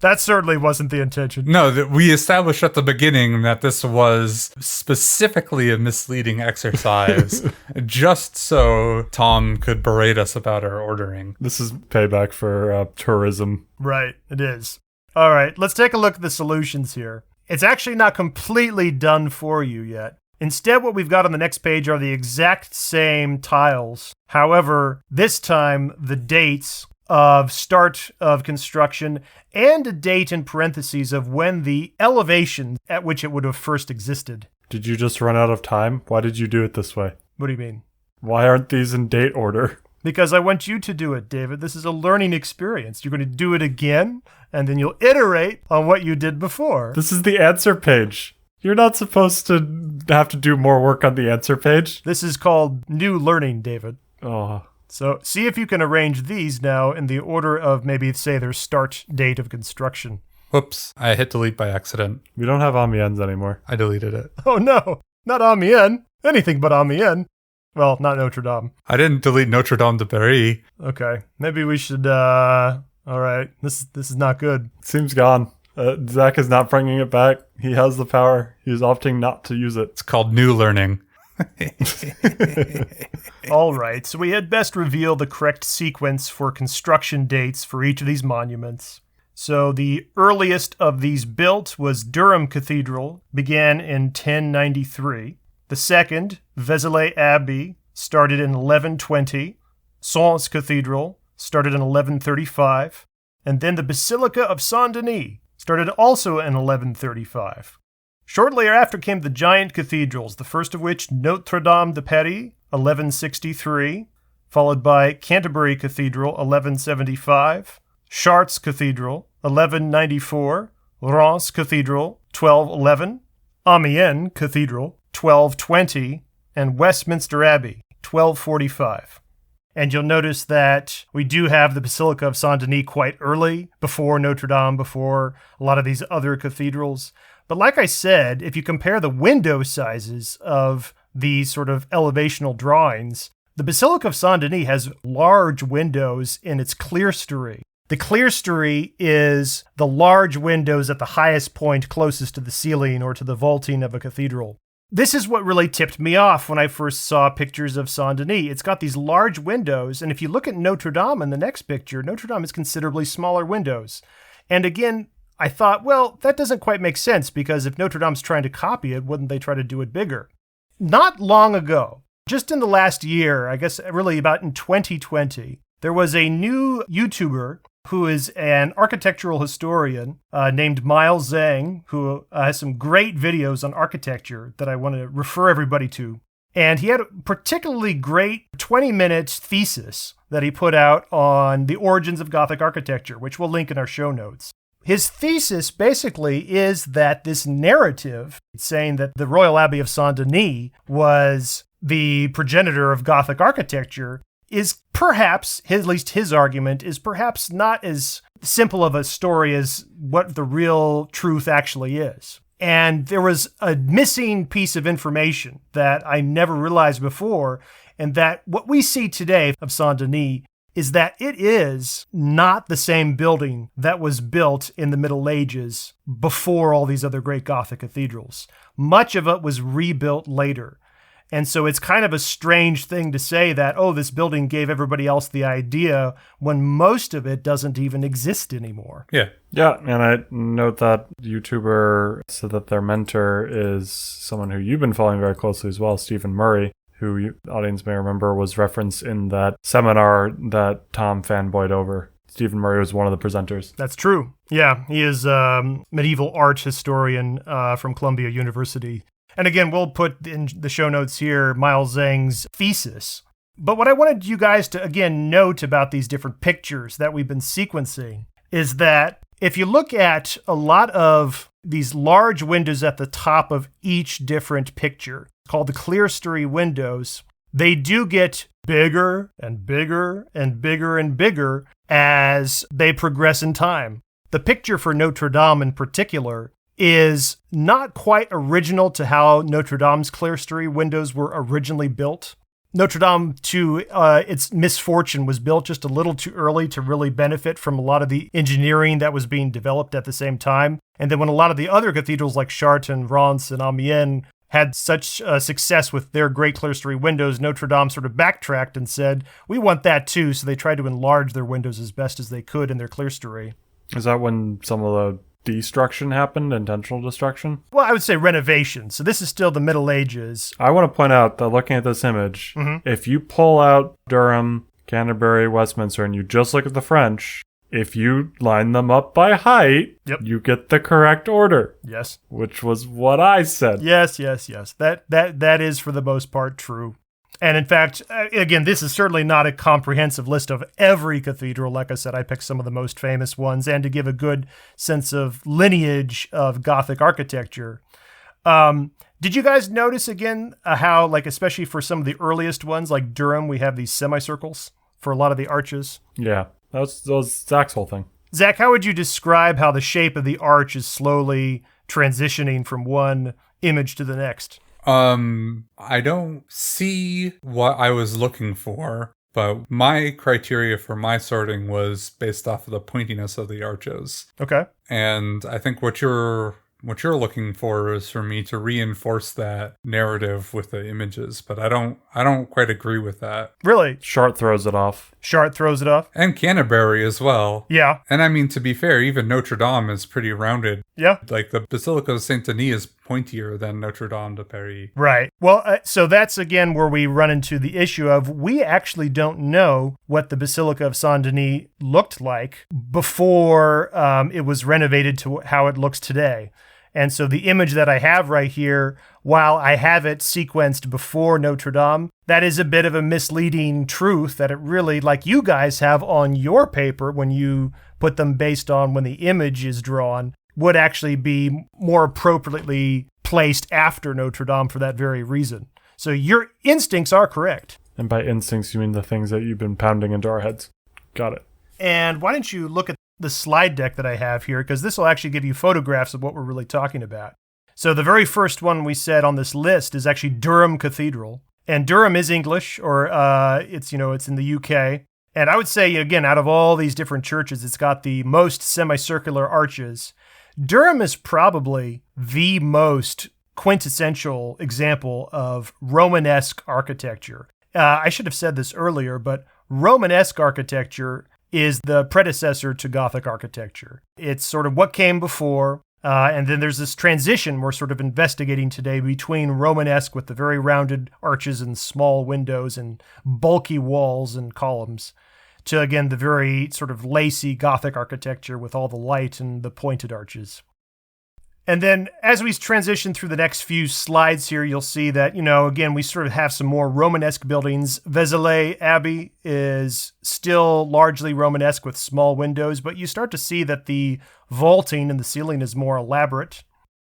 That certainly wasn't the intention. No, we established at the beginning that this was specifically a misleading exercise, just so Tom could berate us about our ordering. This is payback for tourism. Right, it is. All right, let's take a look at the solutions here. It's actually not completely done for you yet. Instead, what we've got on the next page are the exact same tiles. However, this time, the dates of start of construction and a date in parentheses of when the elevation at which it would have first existed. Did you just run out of time? Why did you do it this way? What do you mean? Why aren't these in date order? Because I want you to do it, David. This is a learning experience. You're going to do it again, and then you'll iterate on what you did before. This is the answer page. You're not supposed to have to do more work on the answer page. This is called new learning, David. Oh. So see if you can arrange these now in the order of maybe, say, their start date of construction. Whoops, I hit delete by accident. We don't have Amiens anymore. I deleted it. Oh no, not Amiens. Anything but Amiens. Well, not Notre Dame. I didn't delete Notre Dame de Paris. Okay, maybe we should, all right, this is not good. Seems gone. Zach is not bringing it back. He has the power. He's opting not to use it. It's called new learning. All right, so we had best reveal the correct sequence for construction dates for each of these monuments. So the earliest of these built was Durham Cathedral, began in 1093. The second, Vézelay Abbey, started in 1120. Sens Cathedral started in 1135. And then the Basilica of Saint Denis started also in 1135. Shortly after came the giant cathedrals, the first of which Notre Dame de Paris, 1163, followed by Canterbury Cathedral, 1175, Chartres Cathedral, 1194, Reims Cathedral, 1211, Amiens Cathedral, 1220, and Westminster Abbey, 1245. And you'll notice that we do have the Basilica of Saint Denis quite early, before Notre Dame, before a lot of these other cathedrals. But like I said, if you compare the window sizes of these sort of elevational drawings, the Basilica of Saint Denis has large windows in its clerestory. The clerestory is the large windows at the highest point closest to the ceiling or to the vaulting of a cathedral. This is what really tipped me off when I first saw pictures of Saint Denis. It's got these large windows, and if you look at Notre Dame in the next picture, Notre Dame has considerably smaller windows. And again, I thought, well, that doesn't quite make sense, because if Notre Dame's trying to copy it, wouldn't they try to do it bigger? Not long ago, just in the last year, I guess really about in 2020, there was a new YouTuber who is an architectural historian named Myles Zhang, who has some great videos on architecture that I want to refer everybody to. And he had a particularly great 20-minute thesis that he put out on the origins of Gothic architecture, which we'll link in our show notes. His thesis basically is that this narrative saying that the Royal Abbey of Saint Denis was the progenitor of Gothic architecture is perhaps, at least his argument, is perhaps not as simple of a story as what the real truth actually is. And there was a missing piece of information that I never realized before, and that what we see today of Saint Denis is that it is not the same building that was built in the Middle Ages before all these other great Gothic cathedrals. Much of it was rebuilt later. And so it's kind of a strange thing to say that, oh, this building gave everybody else the idea when most of it doesn't even exist anymore. Yeah. Yeah, and I note that YouTuber said that their mentor is someone who you've been following very closely as well, Stephen Murray, who the audience may remember was referenced in that seminar that Tom fanboyed over. Stephen Murray was one of the presenters. That's true. Yeah, he is a medieval art historian from Columbia University. And again, we'll put in the show notes here Myles Zhang's thesis. But what I wanted you guys to, again, note about these different pictures that we've been sequencing is that if you look at a lot of these large windows at the top of each different picture, called the clerestory windows, they do get bigger and bigger and bigger and bigger as they progress in time. The picture for Notre Dame in particular is not quite original to how Notre Dame's clerestory windows were originally built. Notre Dame, to its misfortune, was built just a little too early to really benefit from a lot of the engineering that was being developed at the same time. And then when a lot of the other cathedrals like Chartres and Reims and Amiens had such success with their great clerestory windows, Notre Dame sort of backtracked and said, we want that too. So they tried to enlarge their windows as best as they could in their clerestory. Is that when some of the destruction happened, intentional destruction? Well, I would say renovation. So this is still the Middle Ages. I want to point out that looking at this image, if you pull out Durham, Canterbury, Westminster, and you just look at the French, if you line them up by height, you get the correct order. Yes. Which was what I said. Yes. That is for the most part true. And in fact, again, this is certainly not a comprehensive list of every cathedral. Like I said, I picked some of the most famous ones, and to give a good sense of lineage of Gothic architecture. Did you guys notice again how, like, especially for some of the earliest ones, like Durham, we have these semicircles for a lot of the arches? Yeah, that was Zach's whole thing. Zach, how would you describe how the shape of the arch is slowly transitioning from one image to the next? I don't see what I was looking for, but my criteria for my sorting was based off of the pointiness of the arches. Okay. And I think what you're looking for is for me to reinforce that narrative with the images, but I don't quite agree with that. Really? Chartres throws it off. Chartres throws it off? And Canterbury as well. Yeah. And I mean, to be fair, even Notre Dame is pretty rounded. Yeah. Like the Basilica of Saint Denis is pointier than Notre Dame de Paris. Right. Well, so that's again where we run into the issue of we actually don't know what the Basilica of Saint Denis looked like before it was renovated to how it looks today. And so the image that I have right here, while I have it sequenced before Notre Dame, that is a bit of a misleading truth that it really, like you guys have on your paper when you put them based on when the image is drawn, would actually be more appropriately placed after Notre Dame for that very reason. So your instincts are correct. And by instincts, you mean the things that you've been pounding into our heads. Got it. And why don't you look at the slide deck that I have here, because this will actually give you photographs of what we're really talking about. So the very first one we said on this list is actually Durham Cathedral. And Durham is English, or it's in the UK. And I would say, again, out of all these different churches, it's got the most semicircular arches. Durham is probably the most quintessential example of Romanesque architecture. I should have said this earlier, but Romanesque architecture is the predecessor to Gothic architecture. It's sort of what came before, and then there's this transition we're sort of investigating today between Romanesque with the very rounded arches and small windows and bulky walls and columns, to, again, the very sort of lacy Gothic architecture with all the light and the pointed arches. And then as we transition through the next few slides here, you'll see that, again, we sort of have some more Romanesque buildings. Vézelay Abbey is still largely Romanesque with small windows, but you start to see that the vaulting in the ceiling is more elaborate.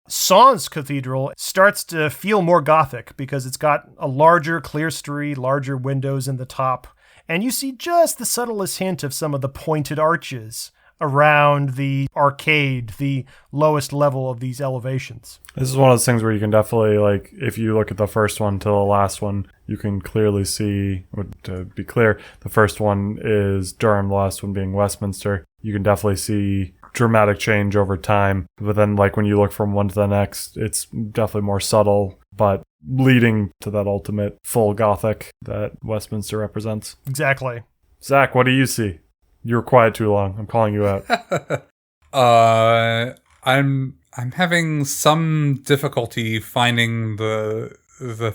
Sens Cathedral starts to feel more Gothic because it's got a larger clerestory, larger windows in the top, and you see just the subtlest hint of some of the pointed arches around the arcade, the lowest level of these elevations. This is one of those things where you can definitely, like, if you look at the first one to the last one, you can clearly see, to be clear, the first one is Durham, the last one being Westminster. You can definitely see dramatic change over time. But then, like, when you look from one to the next, it's definitely more subtle, but leading to that ultimate full Gothic that Westminster represents. Exactly. Zach, what do you see? You were quiet too long. I'm calling you out. I'm having some difficulty finding the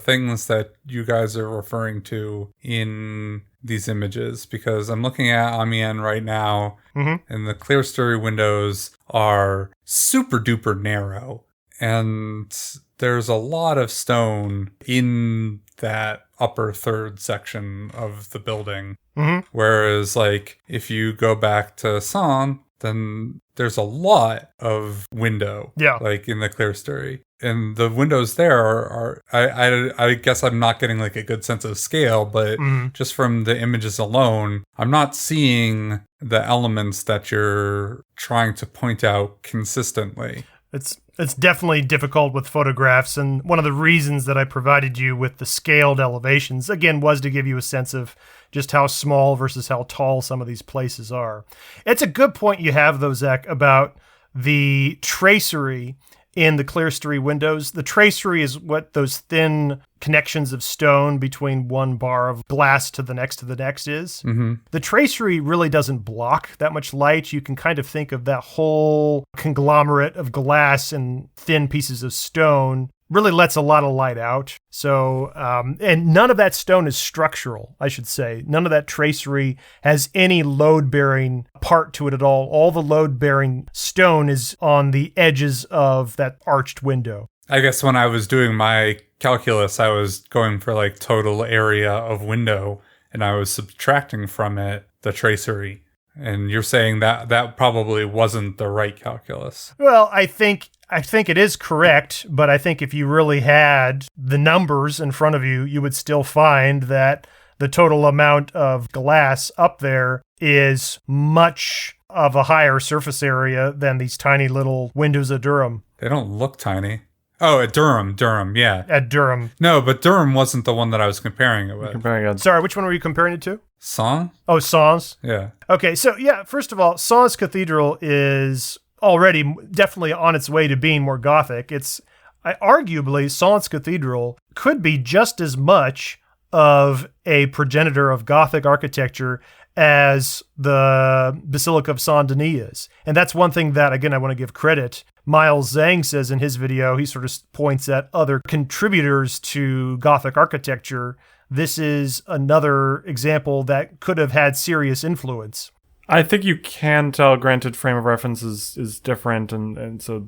things that you guys are referring to in these images, because I'm looking at Amiens right now, and the clerestory windows are super duper narrow, and there's a lot of stone in that upper third section of the building. Whereas, like, if you go back to Sens, then there's a lot of window, like in the clerestory. And the windows there are I guess I'm not getting like a good sense of scale, but just from the images alone, I'm not seeing the elements that you're trying to point out consistently. It's definitely difficult with photographs, and one of the reasons that I provided you with the scaled elevations, again, was to give you a sense of just how small versus how tall some of these places are. It's a good point you have, though, Zach, about the tracery in the clerestory windows. The tracery is what those thin connections of stone between one bar of glass to the next is. The tracery really doesn't block that much light. You can kind of think of that whole conglomerate of glass and thin pieces of stone really lets a lot of light out. So, and none of that stone is structural, I should say. None of that tracery has any load-bearing part to it at all. All the load-bearing stone is on the edges of that arched window. I guess when I was doing my calculus, I was going for like total area of window, and I was subtracting from it the tracery. And you're saying that probably wasn't the right calculus. Well, I think it is correct, but I think if you really had the numbers in front of you, you would still find that the total amount of glass up there is much of a higher surface area than these tiny little windows of Durham. They don't look tiny. Oh, at Durham, yeah. At Durham. No, but Durham wasn't the one that I was comparing it with. Sorry, which one were you comparing it to? Sens? Oh, Sens? Yeah. Okay, so yeah, first of all, Sens Cathedral is already definitely on its way to being more Gothic. Arguably, Sens Cathedral could be just as much of a progenitor of Gothic architecture as the Basilica of Saint Denis is. And that's one thing that, again, I want to give credit. Myles Zhang says in his video, he sort of points at other contributors to Gothic architecture. This is another example that could have had serious influence. I think you can tell, granted, frame of reference is different, and so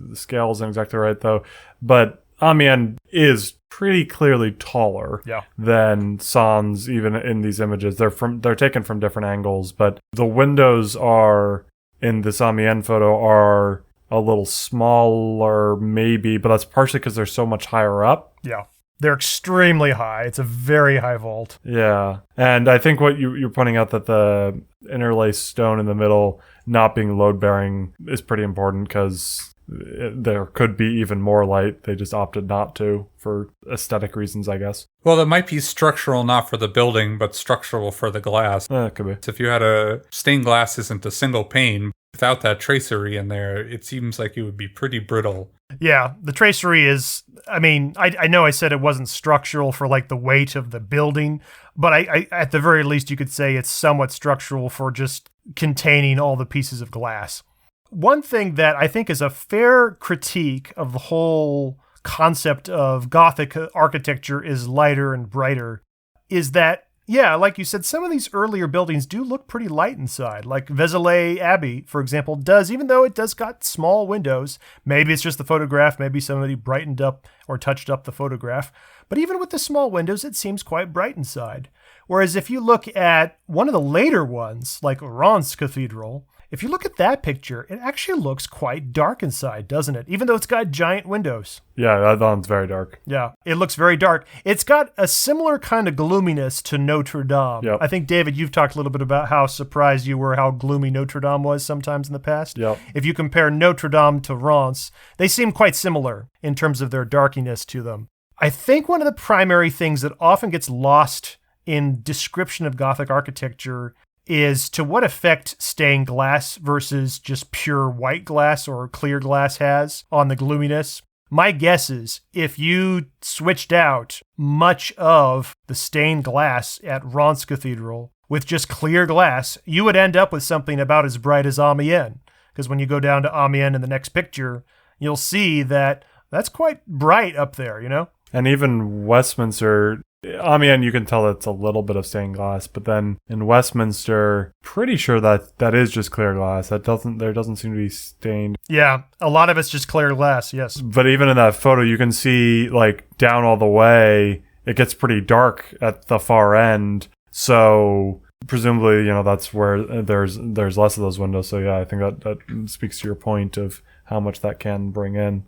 the scale isn't exactly right, though. But Amiens is pretty clearly taller than Sans, even in these images. They're taken from different angles, but the windows in this Amiens photo are a little smaller, maybe, but that's partially because they're so much higher up. Yeah. They're extremely high. It's a very high vault. Yeah. And I think what you're pointing out, that the interlaced stone in the middle not being load-bearing is pretty important, because there could be even more light. They just opted not to for aesthetic reasons, I guess. Well, it might be structural not for the building, but structural for the glass. It could be. So if you had a stained glass isn't a single pane, without that tracery in there, it seems like it would be pretty brittle. Yeah, the tracery is, I mean, I know I said it wasn't structural for like the weight of the building, but I at the very least you could say it's somewhat structural for just containing all the pieces of glass. One thing that I think is a fair critique of the whole concept of Gothic architecture is lighter and brighter is that, yeah, like you said, some of these earlier buildings do look pretty light inside. Like Vézelay Abbey, for example, does, even though it does got small windows. Maybe it's just the photograph. Maybe somebody brightened up or touched up the photograph. But even with the small windows, it seems quite bright inside. Whereas if you look at one of the later ones, like Reims Cathedral, if you look at that picture, it actually looks quite dark inside, doesn't it? Even though it's got giant windows. Yeah, that one's very dark. Yeah, it looks very dark. It's got a similar kind of gloominess to Notre Dame. Yep. I think, David, you've talked a little bit about how surprised you were how gloomy Notre Dame was sometimes in the past. Yep. If you compare Notre Dame to Reims, they seem quite similar in terms of their darkiness to them. I think one of the primary things that often gets lost in description of Gothic architecture is to what effect stained glass versus just pure white glass or clear glass has on the gloominess. My guess is if you switched out much of the stained glass at Reims Cathedral with just clear glass, you would end up with something about as bright as Amiens. Because when you go down to Amiens in the next picture, you'll see that that's quite bright up there, you know? And even Westminster, Amiens, you can tell it's a little bit of stained glass, but then in Westminster, pretty sure that is just clear glass. There doesn't seem to be stained. Yeah, a lot of it's just clear glass, yes. But even in that photo, you can see, like, down all the way, it gets pretty dark at the far end. So presumably, that's where there's less of those windows. So yeah, I think that speaks to your point of how much that can bring in.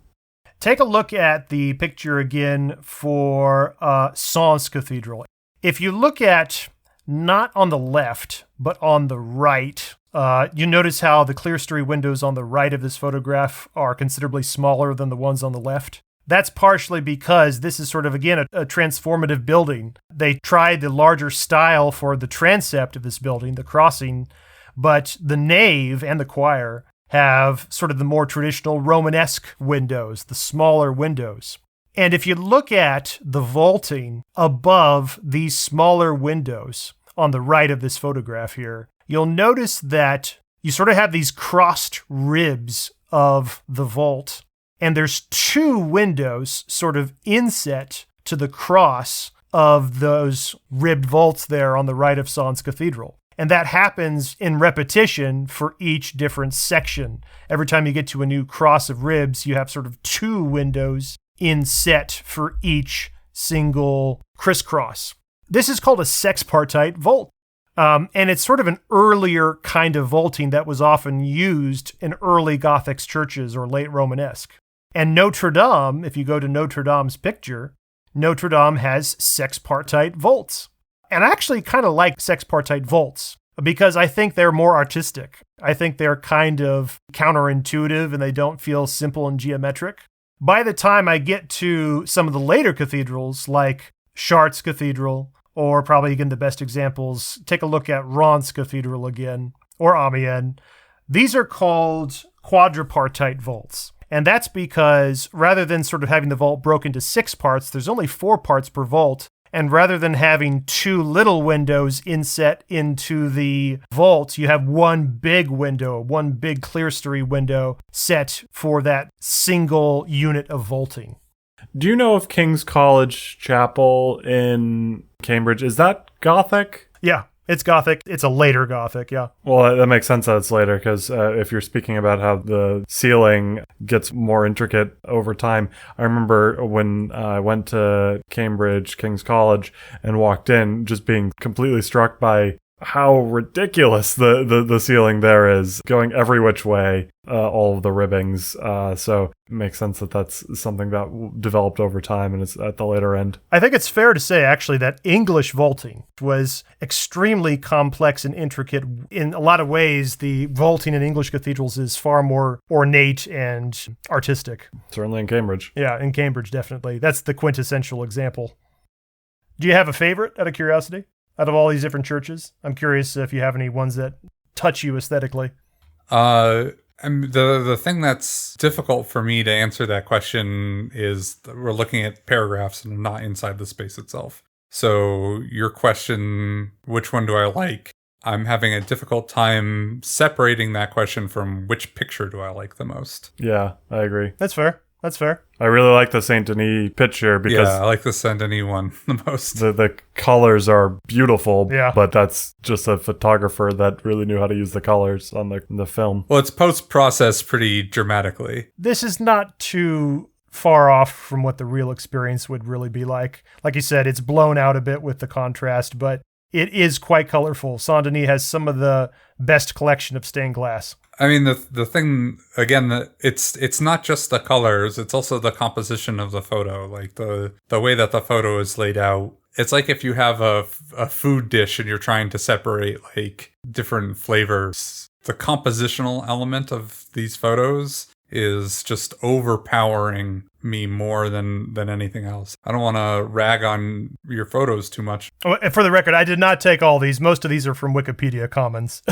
Take a look at the picture again for Sens Cathedral. If you look at not on the left, but on the right, you notice how the clerestory windows on the right of this photograph are considerably smaller than the ones on the left. That's partially because this is sort of, again, a transformative building. They tried the larger style for the transept of this building, the crossing, but the nave and the choir have sort of the more traditional Romanesque windows, the smaller windows. And if you look at the vaulting above these smaller windows on the right of this photograph here, you'll notice that you sort of have these crossed ribs of the vault. And there's two windows sort of inset to the cross of those ribbed vaults there on the right of Sens Cathedral. And that happens in repetition for each different section. Every time you get to a new cross of ribs, you have sort of two windows inset for each single crisscross. This is called a Sexpartite Vault. And it's sort of an earlier kind of vaulting that was often used in early Gothic churches or late Romanesque. And Notre Dame, if you go to Notre Dame's picture, Notre Dame has Sexpartite Vaults. And I actually kind of like Sexpartite Vaults because I think they're more artistic. I think they're kind of counterintuitive and they don't feel simple and geometric. By the time I get to some of the later cathedrals like Chartres Cathedral, or probably again the best examples, take a look at Reims Cathedral again, or Amiens. These are called Quadripartite Vaults. And that's because rather than sort of having the vault broken into 6 parts, there's only 4 parts per vault. And rather than having two little windows inset into the vault, you have one big window, one big clerestory window set for that single unit of vaulting. Do you know if King's College Chapel in Cambridge, is that Gothic? Yeah. It's Gothic. It's a later Gothic, yeah. Well, that makes sense that it's later, because if you're speaking about how the ceiling gets more intricate over time, I remember when I went to Cambridge, King's College, and walked in, just being completely struck by how ridiculous the ceiling there is, going every which way, all of the ribbings. So it makes sense that that's something that developed over time and it's at the later end. I think it's fair to say, actually, that English vaulting was extremely complex and intricate. In a lot of ways, the vaulting in English cathedrals is far more ornate and artistic. Certainly in Cambridge. Yeah, in Cambridge, definitely. That's the quintessential example. Do you have a favorite, out of curiosity? Out of all these different churches? I'm curious if you have any ones that touch you aesthetically. And the thing that's difficult for me to answer that question is that we're looking at paragraphs and not inside the space itself. So your question, which one do I like? I'm having a difficult time separating that question from which picture do I like the most. Yeah, I agree. That's fair. That's fair. I really like the Saint Denis picture because I like the Saint Denis one the most. The colors are beautiful, yeah. But that's just a photographer that really knew how to use the colors on the film. Well, it's post-processed pretty dramatically. This is not too far off from what the real experience would really be like. Like you said, it's blown out a bit with the contrast, but it is quite colorful. Saint Denis has some of the best collection of stained glass. I mean, the thing, again, it's not just the colors, it's also the composition of the photo, like the way that the photo is laid out. It's like if you have a food dish and you're trying to separate like different flavors. The compositional element of these photos is just overpowering me more than anything else. I don't want to rag on your photos too much. Oh, for the record, I did not take all these. Most of these are from Wikipedia Commons.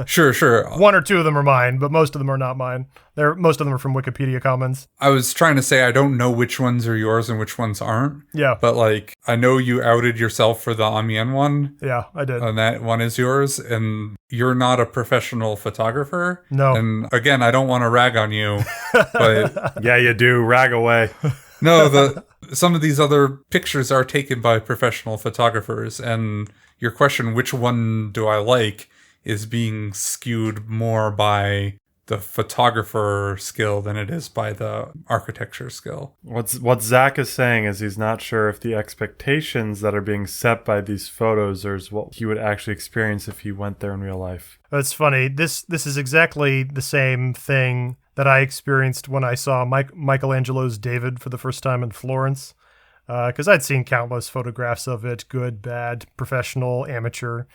Sure. One or two of them are mine, but most of them are not mine. Most of them are from Wikipedia Commons. I was trying to say I don't know which ones are yours and which ones aren't. Yeah. But like, I know you outed yourself for the Amiens one. Yeah, I did. And that one is yours. And you're not a professional photographer. No. And again, I don't want to rag on you, but yeah, you do. Rag away. No, some of these other pictures are taken by professional photographers, and your question, which one do I like, is being skewed more by the photographer skill than it is by the architecture skill. What Zach is saying is he's not sure if the expectations that are being set by these photos are what he would actually experience if he went there in real life. That's funny. This is exactly the same thing that I experienced when I saw Michelangelo's David for the first time in Florence, because I'd seen countless photographs of it, good, bad, professional, amateur,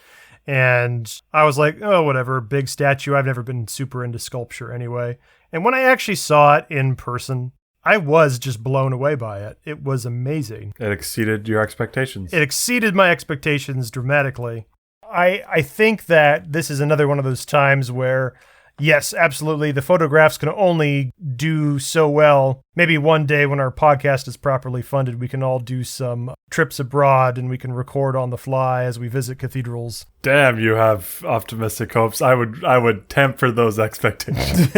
and I was like, oh, whatever, big statue. I've never been super into sculpture anyway. And when I actually saw it in person, I was just blown away by it. It was amazing. It exceeded your expectations. It exceeded my expectations dramatically. I think that this is another one of those times where, yes, absolutely, the photographs can only do so well. Maybe one day when our podcast is properly funded, we can all do some trips abroad and we can record on the fly as we visit cathedrals. Damn, you have optimistic hopes. I would temper those expectations.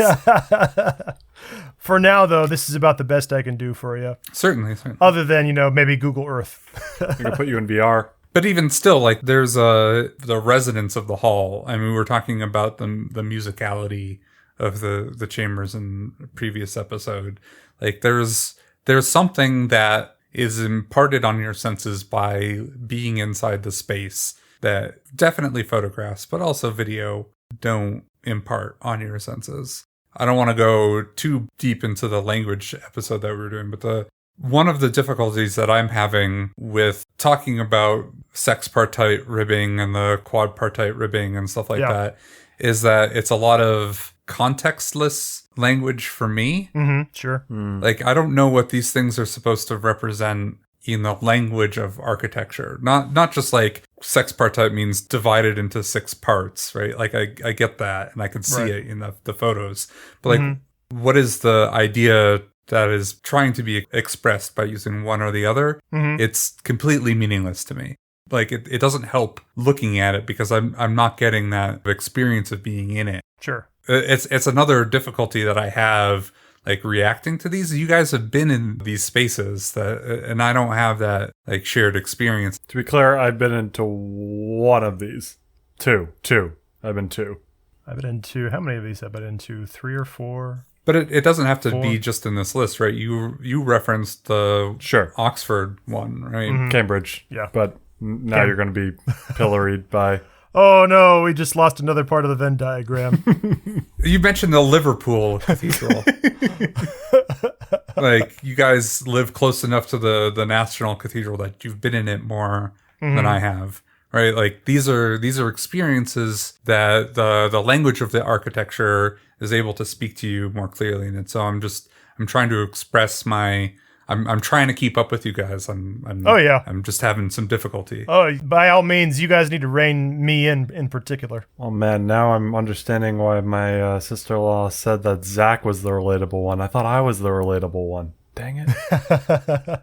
For now, though, this is about the best I can do for you. Certainly. Other than, maybe Google Earth. I'm going to put you in VR. But even still, like, there's the resonance of the hall. I mean, we were talking about the musicality of the chambers in the previous episode. Like, there's something that is imparted on your senses by being inside the space that definitely photographs, but also video, don't impart on your senses. I don't want to go too deep into the language episode that we were doing, but one of the difficulties that I'm having with talking about sexpartite ribbing and the quadpartite ribbing and stuff like that is that it's a lot of contextless language for me. Mm-hmm, sure. Like, I don't know what these things are supposed to represent in the language of architecture. Not just like sexpartite means divided into 6 parts, right? Like, I get that and I can see it in the photos. But like, what is the idea that is trying to be expressed by using one or the other, it's completely meaningless to me. Like, it doesn't help looking at it because I'm not getting that experience of being in it. Sure. It's another difficulty that I have, like, reacting to these. You guys have been in these spaces and I don't have that, like, shared experience. To be clear, I've been into one of these. Two. I've been two. I've been into, how many of these have I been into? 3 or 4? But it doesn't have to 4. be just in this list, right? You referenced the Oxford one, right? Cambridge. Yeah. But now you're going to be pilloried by... Oh no, we just lost another part of the Venn diagram. You mentioned the Liverpool Cathedral. Like, you guys live close enough to the National Cathedral that you've been in it more than I have, right? Like, these are experiences that the language of the architecture is able to speak to you more clearly. And so I'm trying to express I'm trying to keep up with you guys. I'm just having some difficulty. Oh, by all means, you guys need to rein me in particular. Oh man, now I'm understanding why my sister-in-law said that Zack was the relatable one. I thought I was the relatable one. Dang it.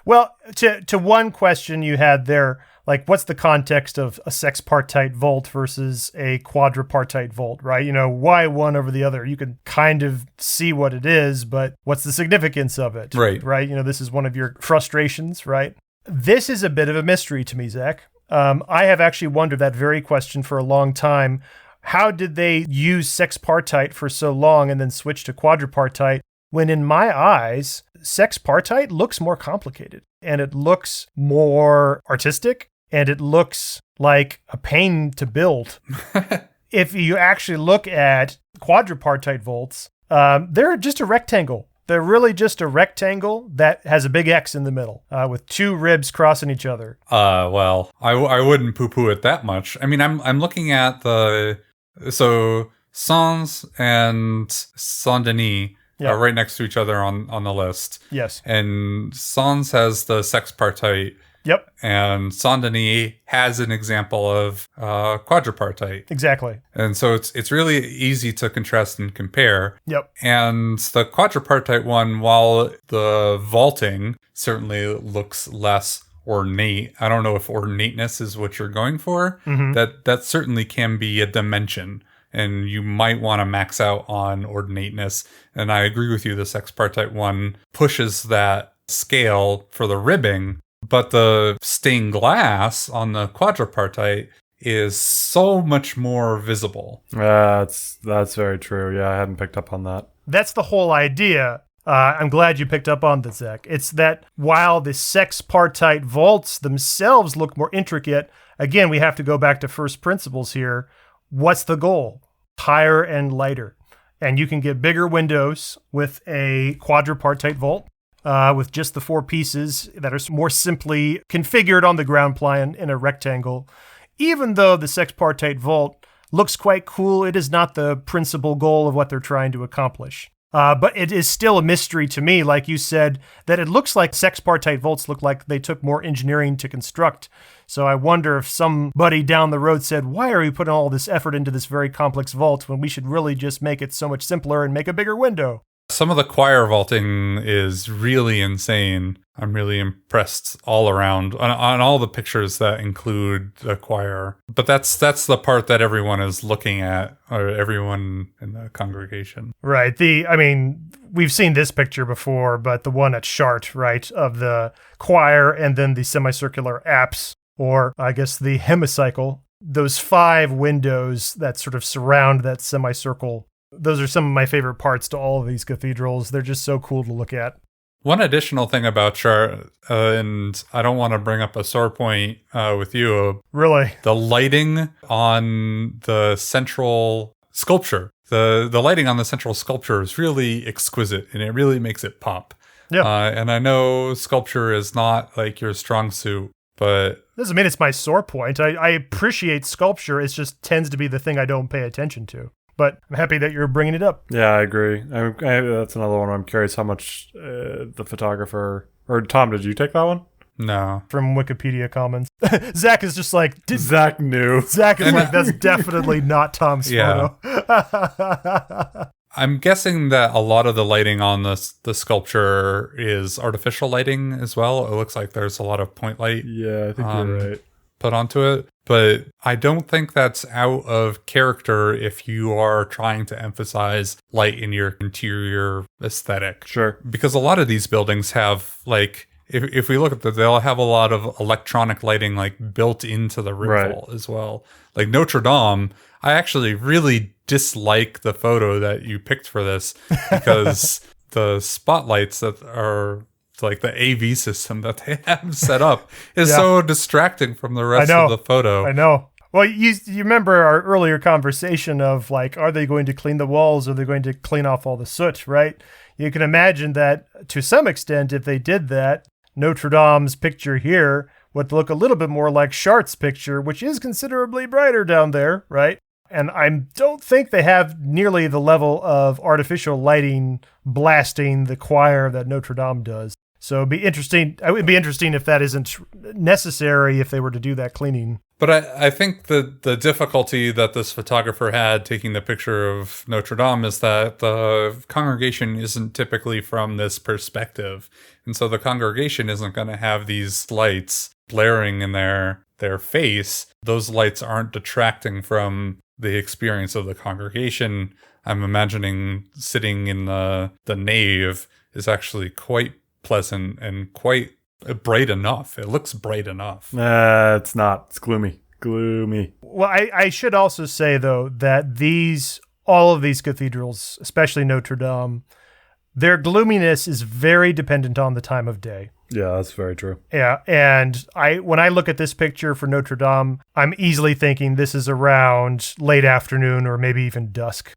Well, to one question you had there, like, what's the context of a sexpartite vault versus a quadripartite vault, right? You know, why one over the other? You can kind of see what it is, but what's the significance of it? Right. Right? You know, this is one of your frustrations, right? This is a bit of a mystery to me, Zach. I have actually wondered that very question for a long time. How did they use sexpartite for so long and then switch to quadripartite when, in my eyes, sexpartite looks more complicated and it looks more artistic and it looks like a pain to build. If you actually look at quadripartite vaults, they're just a rectangle. They're really just a rectangle that has a big X in the middle with 2 ribs crossing each other. Well, I wouldn't poo-poo it that much. I mean, I'm looking at Sens and Saint Denis are right next to each other on the list. Yes. And Sens has the sexpartite. Yep. And Saint Denis has an example of quadripartite. Exactly. And so it's really easy to contrast and compare. Yep. And the quadripartite one, while the vaulting certainly looks less ornate, I don't know if ornateness is what you're going for. That certainly can be a dimension. And you might want to max out on ornateness. And I agree with you, the sexpartite one pushes that scale for the ribbing, but the stained glass on the quadripartite is so much more visible. That's very true. Yeah, I hadn't picked up on that. That's the whole idea. I'm glad you picked up on that, Zach. It's that while the sexpartite vaults themselves look more intricate, again, we have to go back to first principles here. What's the goal? Higher and lighter. And you can get bigger windows with a quadripartite vault with just the 4 pieces that are more simply configured on the ground plan in a rectangle. Even though the sexpartite vault looks quite cool, it is not the principal goal of what they're trying to accomplish. But it is still a mystery to me, like you said, that it looks like sexpartite vaults look like they took more engineering to construct. So I wonder if somebody down the road said, why are we putting all this effort into this very complex vault when we should really just make it so much simpler and make a bigger window? Some of the choir vaulting is really insane. I'm really impressed all around on all the pictures that include the choir. But that's the part that everyone is looking at, or everyone in the congregation. Right. We've seen this picture before, but the one at Chart, right, of the choir and then the semicircular apse, or I guess the hemicycle, those 5 windows that sort of surround that semicircle. Those are some of my favorite parts to all of these cathedrals. They're just so cool to look at. One additional thing about Chart, and I don't want to bring up a sore point with you. Really? The lighting on the central sculpture. The lighting on the central sculpture is really exquisite, and it really makes it pop. Yeah. And I know sculpture is not like your strong suit, but... Doesn't mean it's my sore point. I appreciate sculpture. It just tends to be the thing I don't pay attention to. But I'm happy that you're bringing it up. Yeah, I agree. That's another one. I'm curious how much the photographer... Or Tom, did you take that one? No. From Wikipedia Commons. Zach is just like... Zach knew. Zach is like, that's definitely not Tom's photo. I'm guessing that a lot of the lighting on the sculpture is artificial lighting as well. It looks like there's a lot of point light. Yeah, I think you're right. Put onto it. But I don't think that's out of character if you are trying to emphasize light in your interior aesthetic. Sure. Because a lot of these buildings have, like, if we look at them, they'll have a lot of electronic lighting, like, built into the rim vault as well. Like Notre Dame, I actually really dislike the photo that you picked for this because the spotlights that are like the AV system that they have set up is so distracting from the rest of the photo. I know. Well, you remember our earlier conversation of like, are they going to clean the walls? Are they going to clean off all the soot, right? You can imagine that to some extent, if they did that, Notre Dame's picture here would look a little bit more like Chartres' picture, which is considerably brighter down there, right? And I don't think they have nearly the level of artificial lighting blasting the choir that Notre Dame does. So it'd be interesting. It would be interesting if that isn't necessary if they were to do that cleaning. But I think the difficulty that this photographer had taking the picture of Notre Dame is that the congregation isn't typically from this perspective. And so the congregation isn't going to have these lights blaring in their face. Those lights aren't detracting from the experience of the congregation. I'm imagining sitting in the nave is actually quite pleasant and quite bright enough. It looks bright enough. It's not. It's gloomy. Gloomy. Well, I should also say, though, that all of these cathedrals, especially Notre Dame, their gloominess is very dependent on the time of day. Yeah, that's very true. Yeah, and when I look at this picture for Notre Dame, I'm easily thinking this is around late afternoon or maybe even dusk.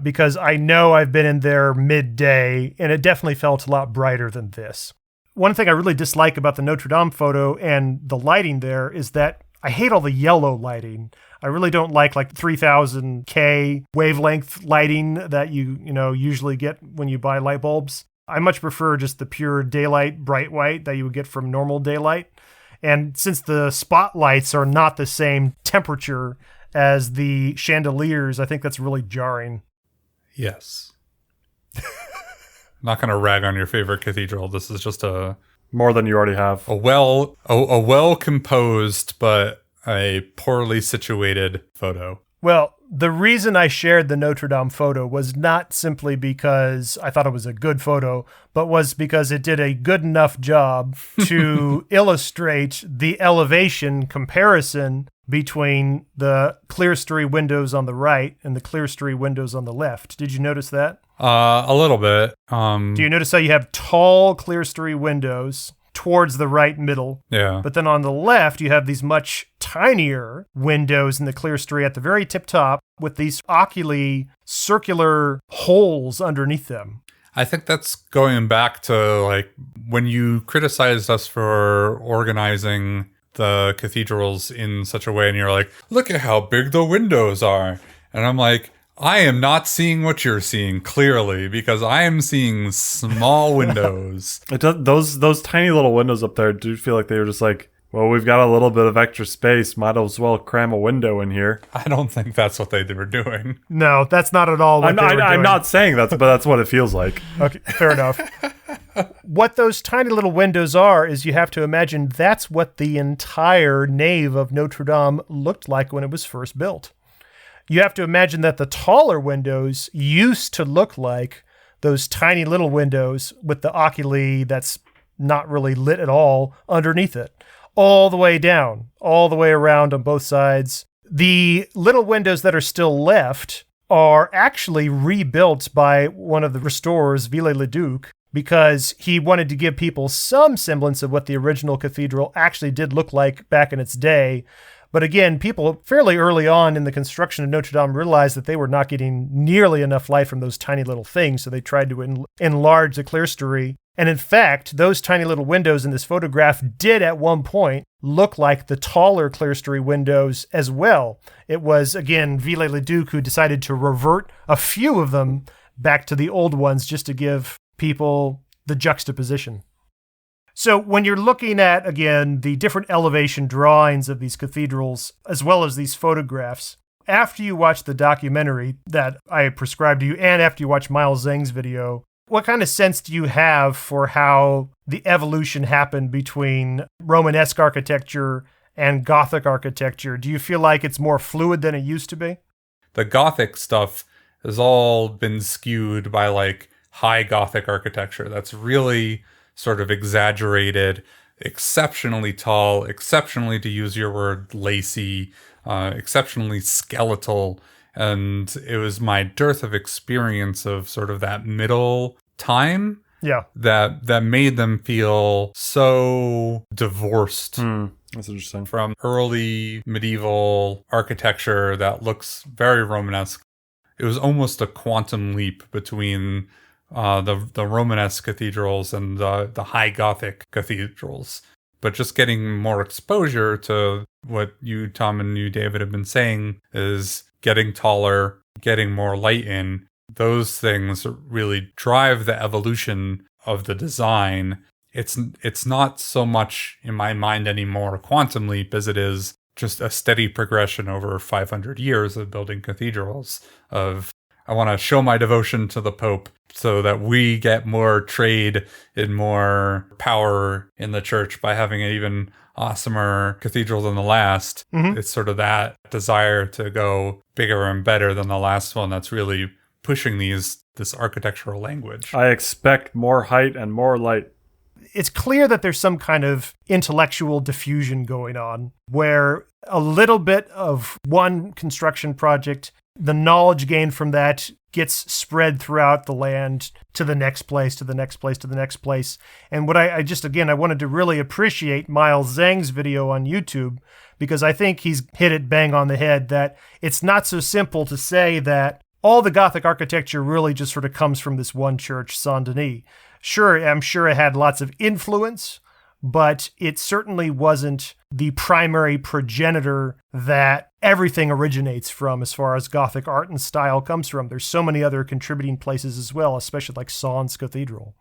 Because I know I've been in there midday, and it definitely felt a lot brighter than this. One thing I really dislike about the Notre Dame photo and the lighting there is that I hate all the yellow lighting. I really don't like 3000K wavelength lighting that you usually get when you buy light bulbs. I much prefer just the pure daylight bright white that you would get from normal daylight. And since the spotlights are not the same temperature as the chandeliers, I think that's really jarring. Yes. Not going to rag on your favorite cathedral. This is just more than you already have. A well composed but a poorly situated photo. Well, the reason I shared the Notre Dame photo was not simply because I thought it was a good photo, but was because it did a good enough job to illustrate the elevation comparison between the clerestory windows on the right and the clerestory windows on the left. Did you notice that? A little bit. Do you notice how you have tall clerestory windows towards the right middle? Yeah. But then on the left, you have these much tinier windows in the clerestory at the very tip top with these oculi circular holes underneath them. I think that's going back to when you criticized us for organizing the cathedrals in such a way, and you're like, look at how big the windows are. And I'm like, I am not seeing what you're seeing clearly, because I am seeing small windows. Those tiny little windows up there do feel like they were just like, well, we've got a little bit of extra space. Might as well cram a window in here. I don't think that's what they were doing. No, that's not at all what they were doing. I'm not saying that, but that's what it feels like. Okay, fair enough. What those tiny little windows are is you have to imagine that's what the entire nave of Notre Dame looked like when it was first built. You have to imagine that the taller windows used to look like those tiny little windows with the oculi that's not really lit at all underneath it, all the way down, all the way around on both sides. The little windows that are still left are actually rebuilt by one of the restorers, Viollet-le-Duc, because he wanted to give people some semblance of what the original cathedral actually did look like back in its day. But again, people fairly early on in the construction of Notre Dame realized that they were not getting nearly enough light from those tiny little things, so they tried to enlarge the clerestory. And in fact, those tiny little windows in this photograph did at one point look like the taller clerestory windows as well. It was, again, Viollet-le-Duc who decided to revert a few of them back to the old ones just to give people the juxtaposition. So when you're looking at, again, the different elevation drawings of these cathedrals, as well as these photographs, After you watch the documentary that I prescribed to you, and after you watch Myles Zhang's video, what kind of sense do you have for how the evolution happened between Romanesque architecture and Gothic architecture? Do you feel like it's more fluid than it used to be? The Gothic stuff has all been skewed by like high Gothic architecture. That's really sort of exaggerated, exceptionally tall, exceptionally, to use your word, lacy, exceptionally skeletal. And it was my dearth of experience of sort of that middle time that made them feel so divorced. That's interesting. From early medieval architecture that looks very Romanesque. It was almost a quantum leap between the Romanesque cathedrals and the high Gothic cathedrals. But just getting more exposure to what you, Tom, and you, David, have been saying is getting taller, getting more light in. Those things really drive the evolution of the design. It's not so much, in my mind, anymore a quantum leap as it is just a steady progression over 500 years of building cathedrals of, I want to show my devotion to the Pope so that we get more trade and more power in the church by having an even awesomer cathedral than the last. Mm-hmm. It's sort of that desire to go bigger and better than the last one that's really pushing this architectural language. I expect more height and more light. It's clear that there's some kind of intellectual diffusion going on where a little bit of one construction project, the knowledge gained from that gets spread throughout the land to the next place, to the next place, to the next place. And what I wanted to really appreciate Myles Zhang's video on YouTube, because I think he's hit it bang on the head that it's not so simple to say that all the Gothic architecture really just sort of comes from this one church, Saint Denis. Sure, I'm sure it had lots of influence, but it certainly wasn't the primary progenitor that everything originates from as far as Gothic art and style comes from. There's so many other contributing places as well, especially like Sens Cathedral.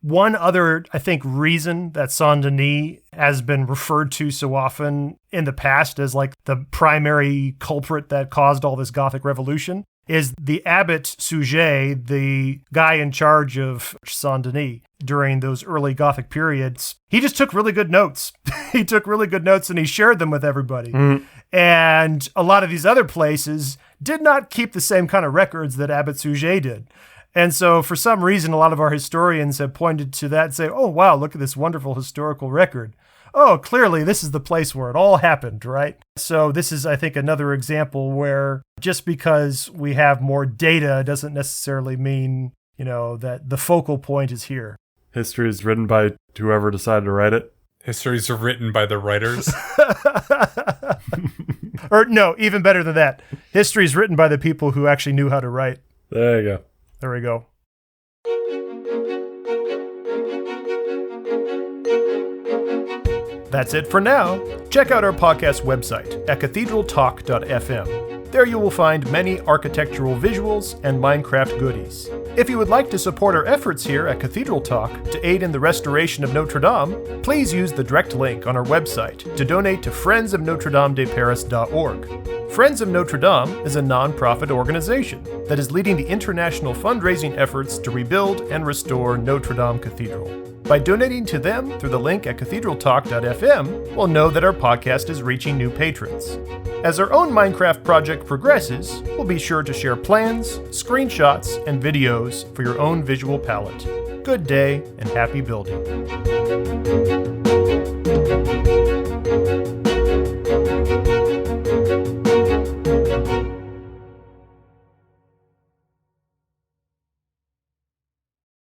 One other, I think, reason that Saint Denis has been referred to so often in the past as like the primary culprit that caused all this Gothic revolution is the abbot Suger, the guy in charge of Saint Denis during those early Gothic periods. He just took really good notes. He took really good notes and he shared them with everybody. Mm. And a lot of these other places did not keep the same kind of records that Abbot Suger did. And so for some reason, a lot of our historians have pointed to that and say, oh, wow, look at this wonderful historical record. Oh, clearly this is the place where it all happened, right? So this is, I think, another example where just because we have more data doesn't necessarily mean, that the focal point is here. History is written by whoever decided to write it. Histories are written by the writers. Or no, even better than that. History is written by the people who actually knew how to write. There you go. There we go. That's it for now. Check out our podcast website at cathedraltalk.fm. There you will find many architectural visuals and Minecraft goodies. If you would like to support our efforts here at Cathedral Talk to aid in the restoration of Notre Dame, please use the direct link on our website to donate to friendsofnotredamedeparis.org. Friends of Notre Dame is a non-profit organization that is leading the international fundraising efforts to rebuild and restore Notre Dame Cathedral. By donating to them through the link at cathedraltalk.fm, we'll know that our podcast is reaching new patrons. As our own Minecraft project progresses, we'll be sure to share plans, screenshots, and videos for your own visual palette. Good day and happy building.